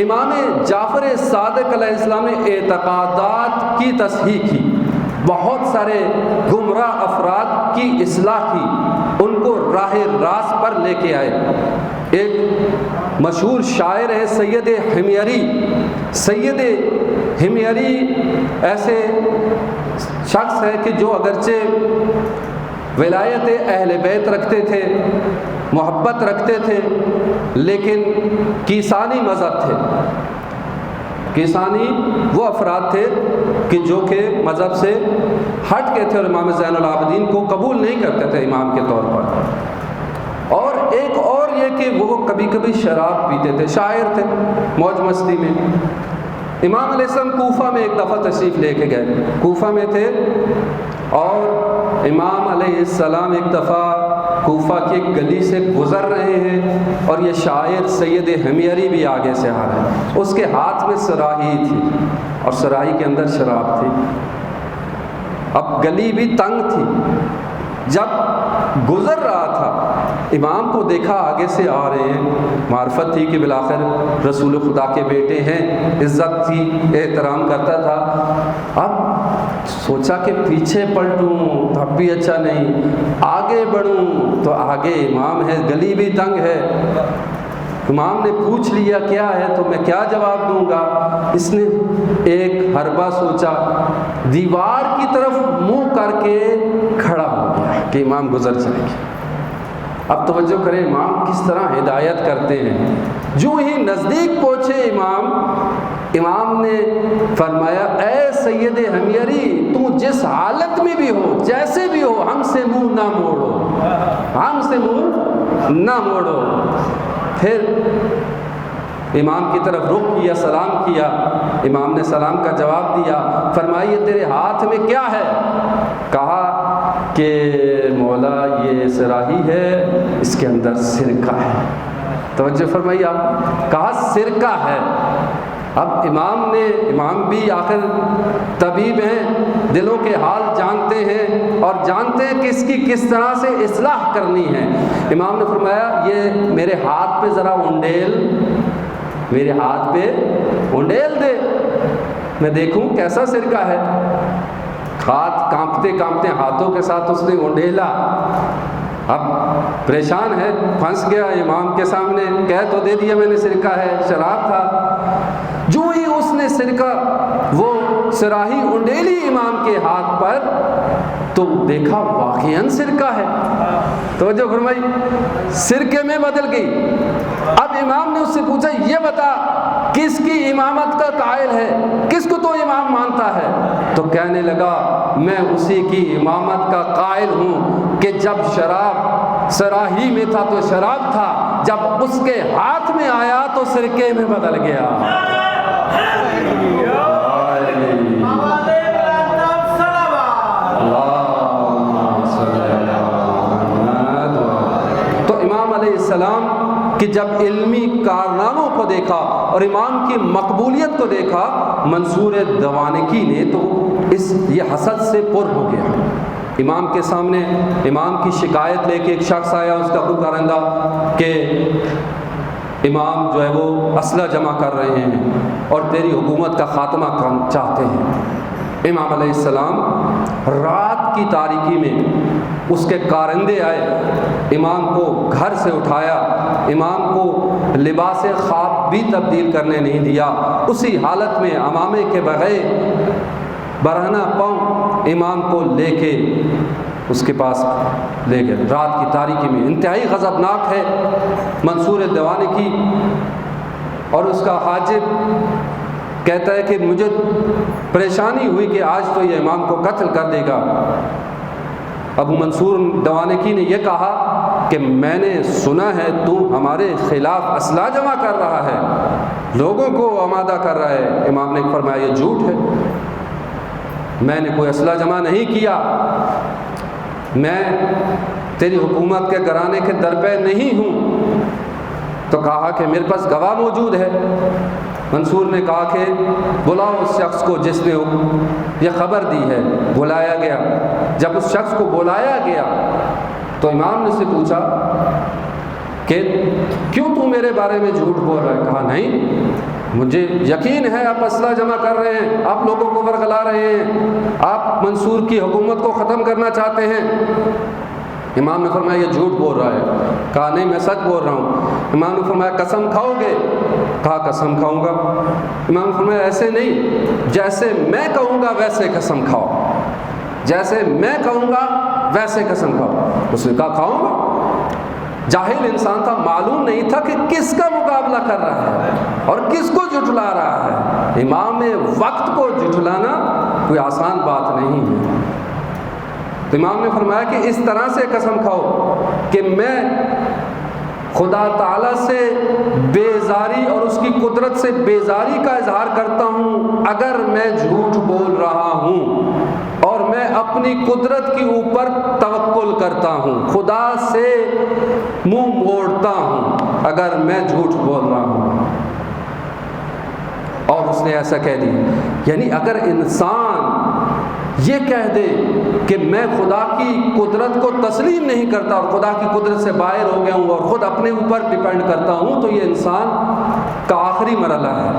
امام جعفر صادق علیہ السلام نے اعتقادات کی تصحیح کی، بہت سارے گمراہ افراد کی اصلاح کی، ان کو راہ راست پر لے کے آئے۔ ایک مشہور شاعر ہے سید حمیری۔ سید حمیری ایسے شخص ہے کہ جو اگرچہ ولایت اہل بیت رکھتے تھے، محبت رکھتے تھے، لیکن کیسانی مذہب تھے۔ کسانی وہ افراد تھے کہ جو کہ مذہب سے ہٹ کے تھے اور امام زین العابدین کو قبول نہیں کرتے تھے امام کے طور پر۔ اور ایک اور یہ کہ وہ کبھی کبھی شراب پیتے تھے، شاعر تھے، موج مستی میں۔ امام علیہ السلام کوفہ میں ایک دفعہ تشریف لے کے گئے، کوفہ میں تھے، اور امام علیہ السلام ایک دفعہ کوفہ کی ایک گلی سے گزر رہے ہیں اور یہ شاعر سید حمیری بھی آگے سے آ رہا ہے، اس کے ہاتھ میں صراحی تھی اور صراحی کے اندر شراب تھی۔ اب گلی بھی تنگ تھی، جب گزر رہا تھا امام کو دیکھا آگے سے آ رہے ہیں، معرفت تھی کہ بالآخر رسول خدا کے بیٹے ہیں، عزت تھی، احترام کرتا تھا۔ اب سوچا کہ پیچھے پلٹوں تو اب بھی اچھا نہیں، آگے بڑھوں تو آگے امام ہے، گلی بھی تنگ ہے۔ امام نے پوچھ لیا کیا ہے تو میں کیا جواب دوں گا؟ اس نے ایک حربہ سوچا، دیوار کی طرف منہ کر کے کھڑا ہو گیا کہ امام گزر جائیں گے۔ اب توجہ کریں امام کس طرح ہدایت کرتے ہیں۔ جو ہی نزدیک پہنچے امام نے فرمایا اے سید حمیری، تو جس حالت میں بھی ہو، جیسے بھی ہو، ہم سے منہ نہ موڑو، ہم سے منہ نہ موڑو۔ پھر امام کی طرف رخ کیا، سلام کیا، امام نے سلام کا جواب دیا، فرمائیے تیرے ہاتھ میں کیا ہے؟ کہا کہ مولا یہ صراحی ہے، اس کے اندر سرکہ ہے۔ توجہ فرمائیے آپ، کہا سرکہ ہے۔ اب امام بھی آخر طبیب ہیں، دلوں کے حال جانتے ہیں اور جانتے ہیں کہ اس کی کس طرح سے اصلاح کرنی ہے۔ امام نے فرمایا یہ میرے ہاتھ پہ ذرا میرے ہاتھ پہ انڈیل دے، میں دیکھوں کیسا سرکہ ہے۔ ہاتھ کانپتے کانپتے ہاتھوں کے ساتھ اس نے انڈیلا۔ اب پریشان ہے، پھنس گیا امام کے سامنے، کہہ تو دے دیا میں نے سرکہ ہے، شراب تھا۔ جو ہی اس نے سرکہ وہ صراحی انڈیلی امام کے ہاتھ پر تو دیکھا واقعاً سرکہ ہے۔ توجہ فرمائی، سرکے میں بدل گئی۔ اب امام نے اس سے پوچھا یہ بتا کس کی امامت کا قائل ہے، کس کو تو امام مانتا ہے؟ تو کہنے لگا میں اسی کی امامت کا قائل ہوں کہ جب شراب صراحی میں تھا تو شراب تھا، جب اس کے ہاتھ میں آیا تو سرکے میں بدل گیا۔ تو امام علیہ السلام کہ جب علمی کارناموں کو دیکھا اور امام کی مقبولیت کو دیکھا، منصور دوانکی نے تو یہ حسد سے پر ہو گیا۔ امام کے سامنے امام کی شکایت لے کے ایک شخص آیا، اس کا پکارندہ کہ امام جو ہے وہ اسلحہ جمع کر رہے ہیں اور تیری حکومت کا خاتمہ چاہتے ہیں۔ امام علیہ السلام رات کی تاریکی میں اس کے کارندے آئے، امام کو گھر سے اٹھایا، امام کو لباس خواب بھی تبدیل کرنے نہیں دیا، اسی حالت میں امامے کے بغیر برہنہ پاؤں امام کو لے کے اس کے پاس لے گئے رات کی تاریکی میں۔ انتہائی غضبناک ہے منصور دوانکی، اور اس کا حاجب کہتا ہے کہ مجھے پریشانی ہوئی کہ آج تو یہ امام کو قتل کر دے گا۔ ابو منصور دوانکی نے یہ کہا کہ میں نے سنا ہے تو ہمارے خلاف اسلحہ جمع کر رہا ہے، لوگوں کو آمادہ کر رہا ہے۔ امام نے فرمایا یہ جھوٹ ہے، میں نے کوئی اسلحہ جمع نہیں کیا، میں تیری حکومت کے گھرانے کے درپے نہیں ہوں۔ تو کہا کہ میرے پاس گواہ موجود ہے۔ منصور نے کہا کہ بلاؤ اس شخص کو جس نے یہ خبر دی ہے۔ بلایا گیا۔ جب اس شخص کو بلایا گیا تو امام نے سے پوچھا کہ کیوں تو میرے بارے میں جھوٹ بول رہا ہے؟ کہا نہیں، مجھے یقین ہے آپ اسلحہ جمع کر رہے ہیں، آپ لوگوں کو ورغلا رہے ہیں، آپ منصور کی حکومت کو ختم کرنا چاہتے ہیں۔ امام نے فرمایا یہ جھوٹ بول رہا ہے۔ کہا نہیں میں سچ بول رہا ہوں۔ امام نے فرمایا قسم کھاؤ گے؟ کہا قسم کھاؤں گا۔ امام نے فرمایا ایسے نہیں، جیسے میں کہوں گا ویسے قسم کھاؤ، جیسے میں کہوں گا ویسے قسم کھاؤ۔ اس نے کہا کھاؤں گا۔ جاہل انسان تھا، معلوم نہیں تھا کہ کس کا مقابلہ کر رہا ہے اور کس کو جھٹلا رہا ہے۔ امام وقت کو جھٹلانا کوئی آسان بات نہیں ہے۔ تو امام نے فرمایا کہ اس طرح سے قسم کھاؤ کہ میں خدا تعالیٰ سے بیزاری اور اس کی قدرت سے بیزاری کا اظہار کرتا ہوں اگر میں جھوٹ بول رہا ہوں، اور میں اپنی قدرت کے اوپر توکل کرتا ہوں، خدا سے منہ موڑتا ہوں اگر میں جھوٹ بول رہا ہوں۔ اور اس نے ایسا کہہ دیا، یعنی اگر انسان یہ کہہ دے کہ میں خدا کی قدرت کو تسلیم نہیں کرتا اور خدا کی قدرت سے باہر ہو گیا ہوں اور خود اپنے اوپر ڈیپینڈ کرتا ہوں، تو یہ انسان کا آخری مرحلہ ہے،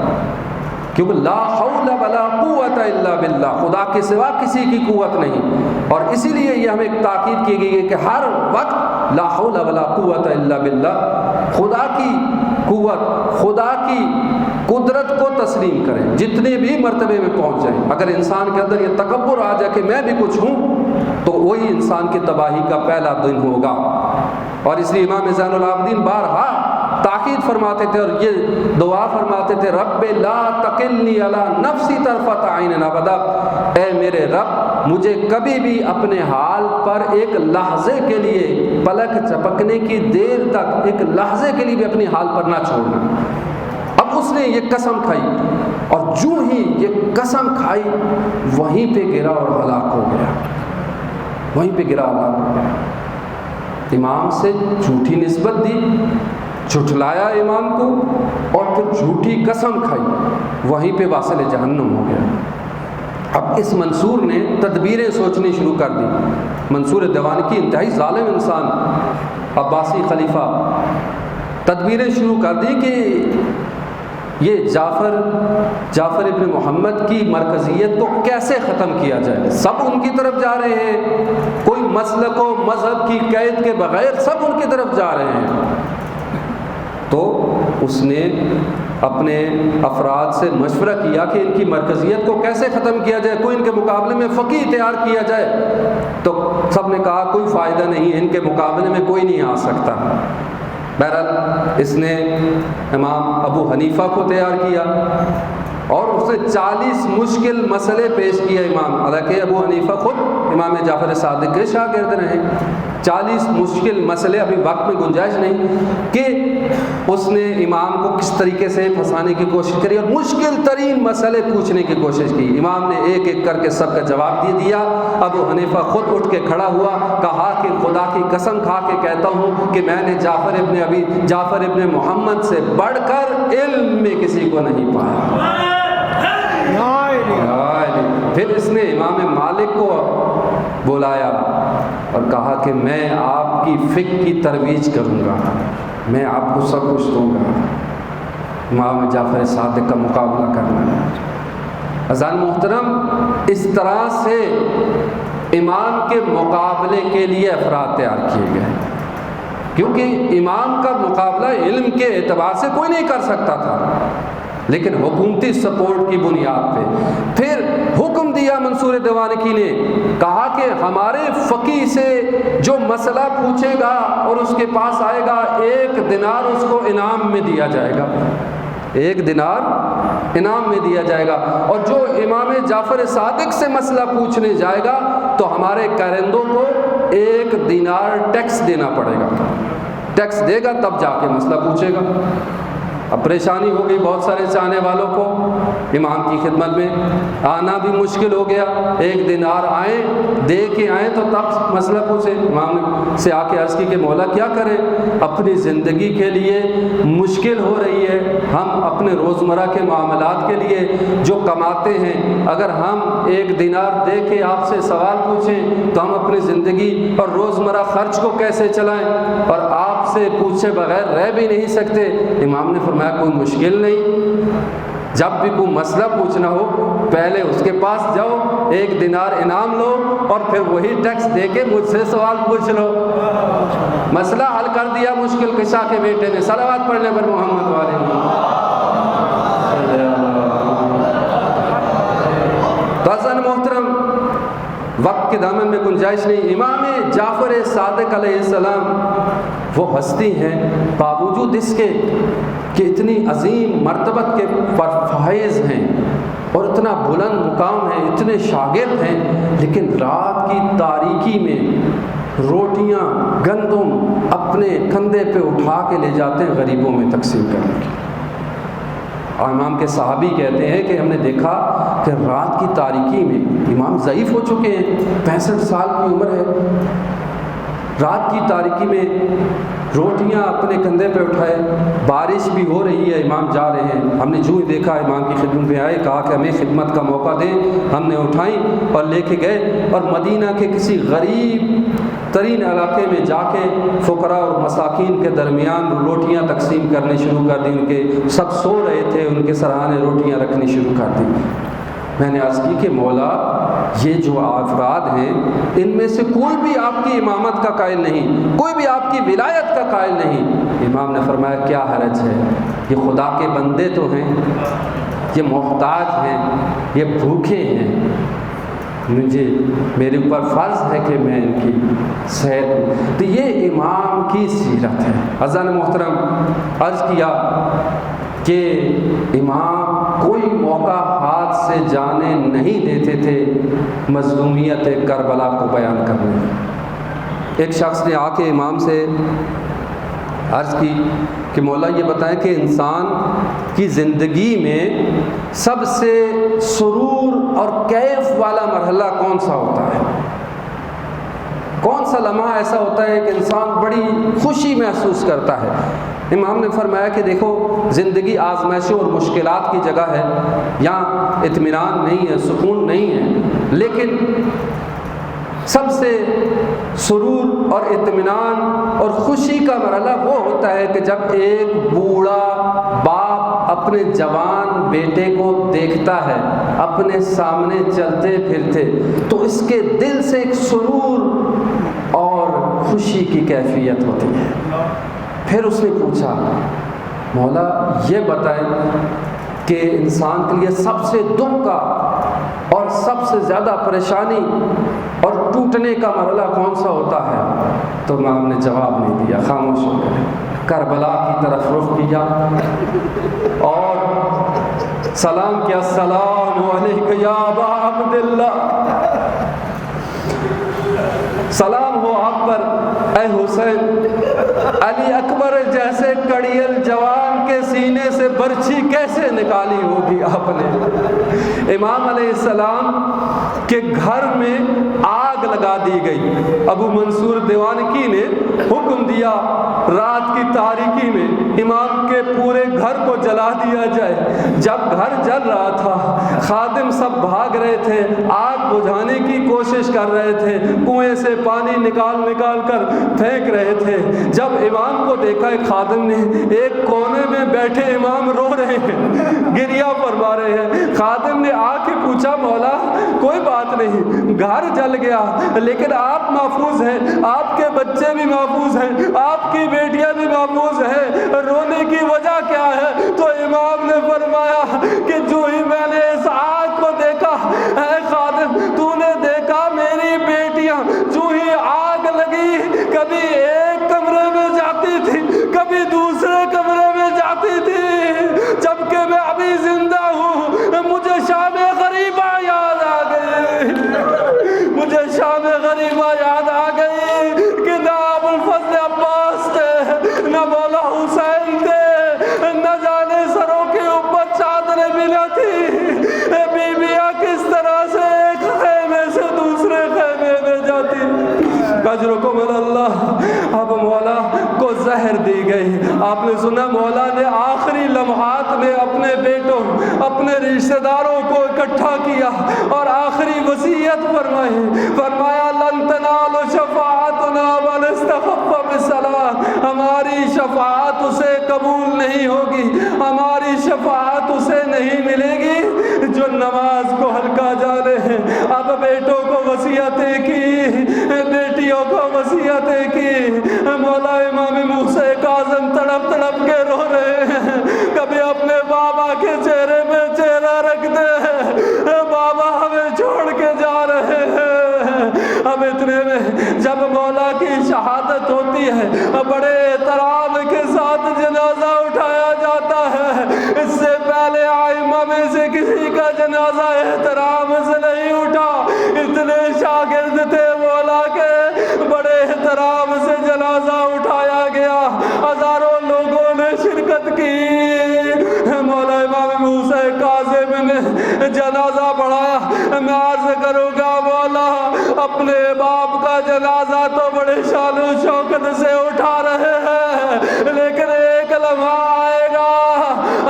کیونکہ لا حول ولا قوت الا باللہ، خدا کے سوا کسی کی قوت نہیں۔ اور اسی لیے یہ ہمیں ایک تاکید کی گئی ہے کہ ہر وقت لا حول ولا قوت الا باللہ، خدا کی قوت، خدا کی قدرت کو تسلیم کریں، جتنے بھی مرتبے میں پہنچ جائیں۔ اگر انسان کے اندر یہ تکبر آ جائے کہ میں بھی کچھ ہوں، تو وہی انسان کی تباہی کا پہلا دن ہوگا۔ اور اس لیے امام زین العابدین بارہا تاکید فرماتے تھے اور یہ دعا فرماتے تھے، رب لا تکلنی علی نفسی طرفۃ عین ابدا، اے میرے رب مجھے کبھی بھی اپنے حال پر ایک لحظے کے لیے، پلک جھپکنے کی دیر تک ایک لحظے کے لیے بھی اپنی حال پر نہ چھوڑنا۔ اب اس نے یہ قسم کھائی، اور جو ہی یہ قسم کھائی وہیں پہ گرا اور ہلاک ہو گیا، وہیں پہ گرا ہلاک ہو گیا۔ امام سے جھوٹی نسبت دی، جھٹلایا امام کو، اور پھر جھوٹی قسم کھائی، وہیں پہ واصل جہنم ہو گیا۔ اب اس منصور نے تدبیریں سوچنی شروع کر دی۔ منصور دیوانکی انتہائی ظالم انسان، عباسی خلیفہ، تدبیریں شروع کر دی کہ یہ جعفر ابن محمد کی مرکزیت کو کیسے ختم کیا جائے۔ سب ان کی طرف جا رہے ہیں، کوئی مسلک و مذہب کی قید کے بغیر سب ان کی طرف جا رہے ہیں۔ تو اس نے اپنے افراد سے مشورہ کیا کہ ان کی مرکزیت کو کیسے ختم کیا جائے، کوئی ان کے مقابلے میں فقیہ تیار کیا جائے۔ تو سب نے کہا کوئی فائدہ نہیں ہے، ان کے مقابلے میں کوئی نہیں آ سکتا۔ بہرحال اس نے امام ابو حنیفہ کو تیار کیا اور اس نے 40 مشکل مسئلے پیش کیے امام، حالانکہ ابو حنیفہ خود امام جعفر صادق کے شاگرد رہے۔ 40 مشکل مسئلے، ابھی وقت میں گنجائش نہیں کہ اس نے امام کو کس طریقے سے پھنسانے کی کوشش کری اور مشکل ترین مسئلے پوچھنے کی کوشش کی۔ امام نے ایک ایک کر کے سب کا جواب دے دیا۔ ابو حنیفہ خود اٹھ کے کھڑا ہوا، کہا کہ خدا کی قسم کھا کے کہتا ہوں کہ میں نے جعفر ابن محمد سے بڑھ کر علم میں کسی کو نہیں پایا۔ پھر اس نے امام مالک کو بلایا اور کہا کہ میں آپ کی فقہ کی ترویج کروں گا، میں آپ کو سب کچھ دوں گا، امام جعفر صادق کا مقابلہ کرنا ہے۔ عزیزان محترم، اس طرح سے امام کے مقابلے کے لیے افراد تیار کیے گئے، کیونکہ امام کا مقابلہ علم کے اعتبار سے کوئی نہیں کر سکتا تھا، لیکن حکومتی سپورٹ کی بنیاد پہ۔ پھر حکم دیا منصور دیوانکی نے، کہا کہ ہمارے فقیہ سے جو مسئلہ پوچھے گا اور اس کے پاس آئے گا 1 دینار اس کو انعام میں دیا جائے گا، 1 دینار انعام میں دیا جائے گا، اور جو امام جعفر صادق سے مسئلہ پوچھنے جائے گا تو ہمارے کارندوں کو 1 دینار ٹیکس دینا پڑے گا، ٹیکس دے گا تب جا کے مسئلہ پوچھے گا۔ اب پریشانی ہو گئی بہت سارے چاہنے والوں کو، امام کی خدمت میں آنا بھی مشکل ہو گیا۔ 1 دینار آئیں، دے کے آئیں تو تب مسئلہ پوچھیں۔ امام سے آ کے عرض کی کہ مولا کیا کریں، اپنی زندگی کے لیے مشکل ہو رہی ہے، ہم اپنے روزمرہ کے معاملات کے لیے جو کماتے ہیں، اگر ہم 1 دینار دے کے آپ سے سوال پوچھیں تو ہم اپنی زندگی اور روزمرہ خرچ کو کیسے چلائیں، اور آپ سے پوچھے بغیر رہ بھی نہیں سکتے۔ امام نے فرمایا کوئی مشکل نہیں، جب بھی کوئی مسئلہ پوچھنا ہو پہلے اس کے پاس جاؤ، 1 دینار انعام لو اور پھر وہی ٹیکس دے کے مجھ سے سوال پوچھ لو۔ مسئلہ حل کر دیا مشکل کشا کے بیٹے نے، صلوات پڑھنے پر محمد والے۔ تو حسن محترم، وقت کے دامن میں گنجائش نہیں. امام جعفر صادق علیہ السلام وہ ہستی ہیں باوجود اس کے کہ اتنی عظیم مرتبت کے فائز ہیں اور اتنا بلند مقام ہے, اتنے شاگرد ہیں, لیکن رات کی تاریکی میں روٹیاں گندم اپنے کندھے پہ اٹھا کے لے جاتے ہیں غریبوں میں تقسیم کرنے کے. اور امام کے صحابی کہتے ہیں کہ ہم نے دیکھا کہ رات کی تاریکی میں امام ضعیف ہو چکے ہیں, 65 سال کی عمر ہے, رات کی تاریکی میں روٹیاں اپنے کندھے پہ اٹھائے, بارش بھی ہو رہی ہے, امام جا رہے ہیں, ہم نے جو ہی دیکھا امام کی خدمت میں آئے, کہا کہ ہمیں خدمت کا موقع دیں, ہم نے اٹھائیں اور لے کے گئے اور مدینہ کے کسی غریب ترین علاقے میں جا کے فقراء اور مساکین کے درمیان روٹیاں تقسیم کرنے شروع کر دی. ان کے سب سو رہے تھے, ان کے سرحانے روٹیاں رکھنی شروع کر دی. میں نے عرض کی کہ مولا یہ جو افراد ہیں ان میں سے کوئی بھی آپ کی امامت کا قائل نہیں, کوئی بھی آپ کی ولایت کا قائل نہیں. امام نے فرمایا کیا حرج ہے, یہ خدا کے بندے تو ہیں, یہ محتاج ہیں, یہ بھوکے ہیں, میرے اوپر فرض ہے کہ میں ان کی صحت ہوں. تو یہ امام کی سیرت ہے. حضرات محترم عرض کیا کہ امام کوئی موقع ہاتھ سے جانے نہیں دیتے تھے مظلومیت کربلا کو بیان کرنے. ایک شخص نے آ کے امام سے عرض کی کہ مولا یہ بتائیں کہ انسان کی زندگی میں سب سے سرور اور کیف والا مرحلہ کون سا ہوتا ہے, کون سا لمحہ ایسا ہوتا ہے کہ انسان بڑی خوشی محسوس کرتا ہے. امام نے فرمایا کہ دیکھو زندگی آزمائشوں اور مشکلات کی جگہ ہے, یہاں اطمینان نہیں ہے, سکون نہیں ہے, لیکن سب سے سرور اور اطمینان اور خوشی کا مرحلہ وہ ہوتا ہے کہ جب ایک بوڑھا باپ اپنے جوان بیٹے کو دیکھتا ہے اپنے سامنے چلتے پھرتے, تو اس کے دل سے ایک سرور اور خوشی کی کیفیت ہوتی ہے. پھر اس نے پوچھا مولا یہ بتائیں کہ انسان کے لیے سب سے دکھ کا اور سب سے زیادہ پریشانی اور ٹوٹنے کا مرحلہ کون سا ہوتا ہے؟ تو امام نے جواب نہیں دیا, خاموش ہو گئے. کربلا کی طرف رخ کیا اور سلام کیا, السلام علیکم یا ابا عبداللہ, سلام ہو آپ پر اے حسین. علی اکبر جیسے کڑیل جوان کے سینے سے برچھی کیسے نکالی ہوگی آپ نے. امام علیہ السلام کے گھر میں آگ لگا دی گئی. ابو منصور دیوانکی نے حکم دیا رات کی تاریکی میں امام کے پورے گھر کو جلا دیا جائے. جب گھر جل رہا تھا خادم سب بھاگ رہے تھے, آگ بجھانے کی کوشش کر رہے تھے, کنویں سے پانی نکال کر پھینک رہے تھے. جب امام کو دیکھا ایک خادم نے, ایک کونے میں بیٹھے امام رو رہے ہیں, گریہ فرما رہے ہیں. خادم نے آ کے پوچھا مولا کوئی بات نہیں, گھر جل گیا لیکن آپ محفوظ ہیں, آپ کے بچے بھی محفوظ ہیں, آپ کی بیٹیاں بھی محفوظ ہیں, رونے کی وجہ کیا ہے؟ تو امام نے فرمایا کہ جو ہی میں نے اس آگ کو دیکھا, اے خادم تو نے دیکھا میری بیٹیاں جو ہی آگ لگی کبھی ایک کمرے میں جاتی تھی کبھی دوسرے کمرے میں جاتی تھی, جبکہ میں ابھی زندہ ہوں. مجھے شام غریبہ یاد آ گئی, مجھے شام غریبہ یاد آ گئی کہ نہ ابو الفضل عباس تھے, نہ مولا حسین تھے, نہ جانے سروں کے اوپر چادریں ملا تھی. بیویاں کس طرح سے ایک خیمے سے دوسرے خیمے میں جاتی. اجرکم اللہ. اب مولا کو زہر دی گئی. آپ نے سنا مولا نے آخری لمحات میں اپنے بیٹوں اپنے رشتہ داروں کو اکٹھا کیا اور آخری وصیت فرمائی. فرمایا لن تنالوا شفاعتنا من استخف بالصلاۃ. ہماری شفاعت اسے قبول نہیں ہوگی, ہماری شفاعت اسے نہیں ملے گی جو نماز کو ہلکا جانے ہیں. اب بیٹوں کو وصیتیں کی, بیٹیوں کو وصیتیں کی. مولا امام موسیٰ کاظم تڑپ تڑپ کے رو رہے ہیں. کبھی اپنے بابا کے چہرے پہ چہرہ رکھ دے, بابا ہمیں چھوڑ کے جا رہے ہیں. بڑے احترام کے ساتھ جنازہ اٹھایا جاتا ہے۔ اس سے پہلے ائمہ میں سے کسی کا جنازہ احترام سے نہیں اٹھا، اتنے شاگرد تھے مولا کے، بڑے احترام سے جنازہ اٹھایا گیا، ہزاروں لوگوں نے شرکت کی۔ مولا امام موسیٰ کاظم نے جنازہ پڑھایا۔ میں عرض کروں گا مولا اپنے باپ کا جنازہ تو بڑے شان و شوکت سے اٹھا رہے ہیں، لیکن ایک لمحہ آئے گا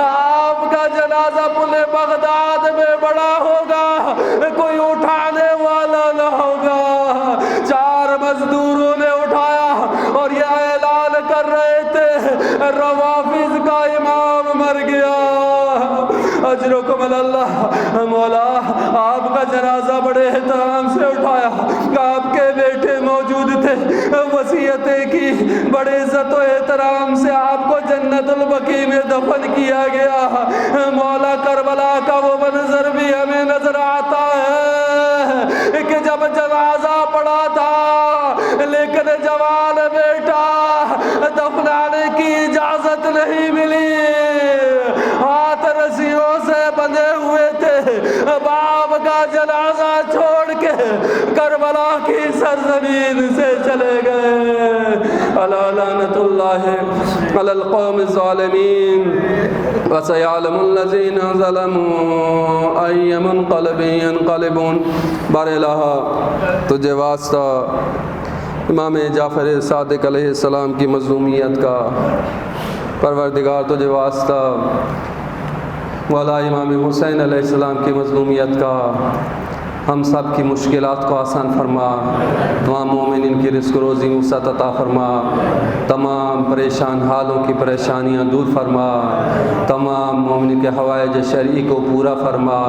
آپ کا جنازہ پل بغداد میں بڑا ہوگا، کوئی اٹھانے والا نہ ہوگا۔ 4 مزدوروں نے اٹھایا اور یہ اعلان کر رہے تھے روافض کا امام مر گیا، اجرکم اللہ۔ مولا آپ کا جنازہ بڑے احترام سے اٹھایا، آپ کے بیٹے موجود تھے، وصیتیں کی، بڑے عزت و احترام سے آپ کو جنت البقیع میں دفن کیا گیا۔ مولا کربلا کا وہ منظر بھی ہمیں نظر آتا ہے کہ جب جنازہ پڑا تھا لیکن جوان بیٹا دفنانے کی اجازت نہیں ملی، ہاتھ رسیوں سے بندھے ہوئے تھے، باپ کا جنازہ چھوڑ کے کربلا کی سرزمین سے چلے گئے۔ الا لعنت اللہ علی القوم الظالمین وسيعلم الذين ظلموا أي منقلب ينقلبون۔ بار الہ تجھے واسطہ امام جعفر صادق علیہ السلام کی مظلومیت کا، پروردگار تجھے واسطہ والا امام حسین علیہ السلام کی مظلومیت کا، ہم سب کی مشکلات کو آسان فرما، تمام مومنین کی رزق روزی وسعت عطا فرما، تمام پریشان حالوں کی پریشانیاں دور فرما، تمام مومنین کے حوائج شرعی کو پورا فرما۔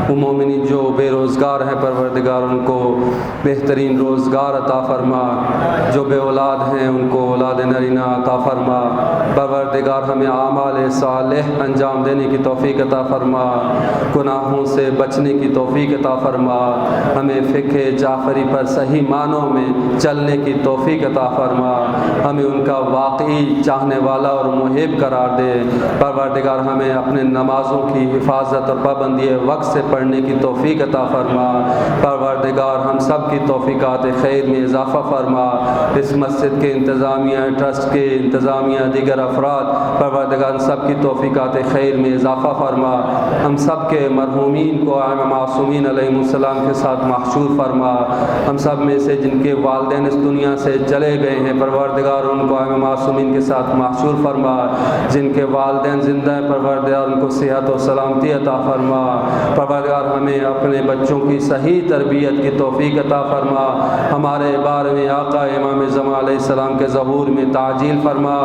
وہ مومنین جو بے روزگار ہیں پروردگار ان کو بہترین روزگار عطا فرما، جو بے اولاد ہیں ان کو اولاد نرینہ عطا فرما۔ پروردگار ہمیں اعمال صالح انجام دینے کی توفیق عطا فرما، گناہوں سے بچنے کی توفیق عطا فرما، ہمیں فقہ جعفری پر صحیح معنوں میں چلنے کی توفیق عطا فرما، ہمیں ان کا واقعی چاہنے والا اور محب قرار دے۔ پروردگار ہمیں اپنے نمازوں کی حفاظت اور پابندی وقت سے پڑھنے کی توفیق عطا فرما۔ پروردگار ہم سب کی توفیقات خیر میں اضافہ فرما۔ اس مسجد کے انتظامیہ، ٹرسٹ کے انتظامیہ، دیگر افراد، پروردگار سب کی توفیقات خیر میں اضافہ فرما۔ ہم سب کے مرحومین کو ائمہ معصومین علیہ السلام کے ساتھ محشور فرما۔ ہم سب میں سے جن کے والدین اس دنیا سے چلے گئے ہیں پروردگار ان کو ائمہ معصومین کے ساتھ محشور فرما۔ جن کے والدین زندہ ہیں پروردگار ان کو صحت و سلامتی عطا فرما۔ پروردگار ہمیں اپنے بچوں کی صحیح تربیت کی توفیق عطا فرما۔ ہمارے 12ویں آقا امام زمان علیہ السلام کے ظہور میں تعجیل فرما۔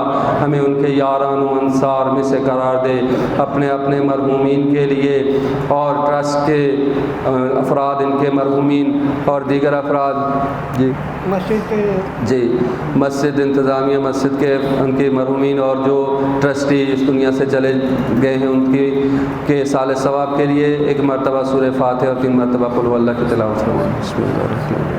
ہمیں ان کے یاران و انصار میں سے قرار دے۔ اپنے اپنے مرحومین کے لیے اور ٹرسٹ کے افراد، ان کے مرحومین اور دیگر افراد، مسجد انتظامیہ، مسجد کے ان کے مرحومین اور جو ٹرسٹی اس دنیا سے چلے گئے ہیں ان کے سال ثواب کے لیے 1 مرتبہ سورہ فاتحہ اور 3 مرتبہ قل هو اللہ کی تلاوت فرمائیں۔ بسم اللہ الرحمن الرحیم۔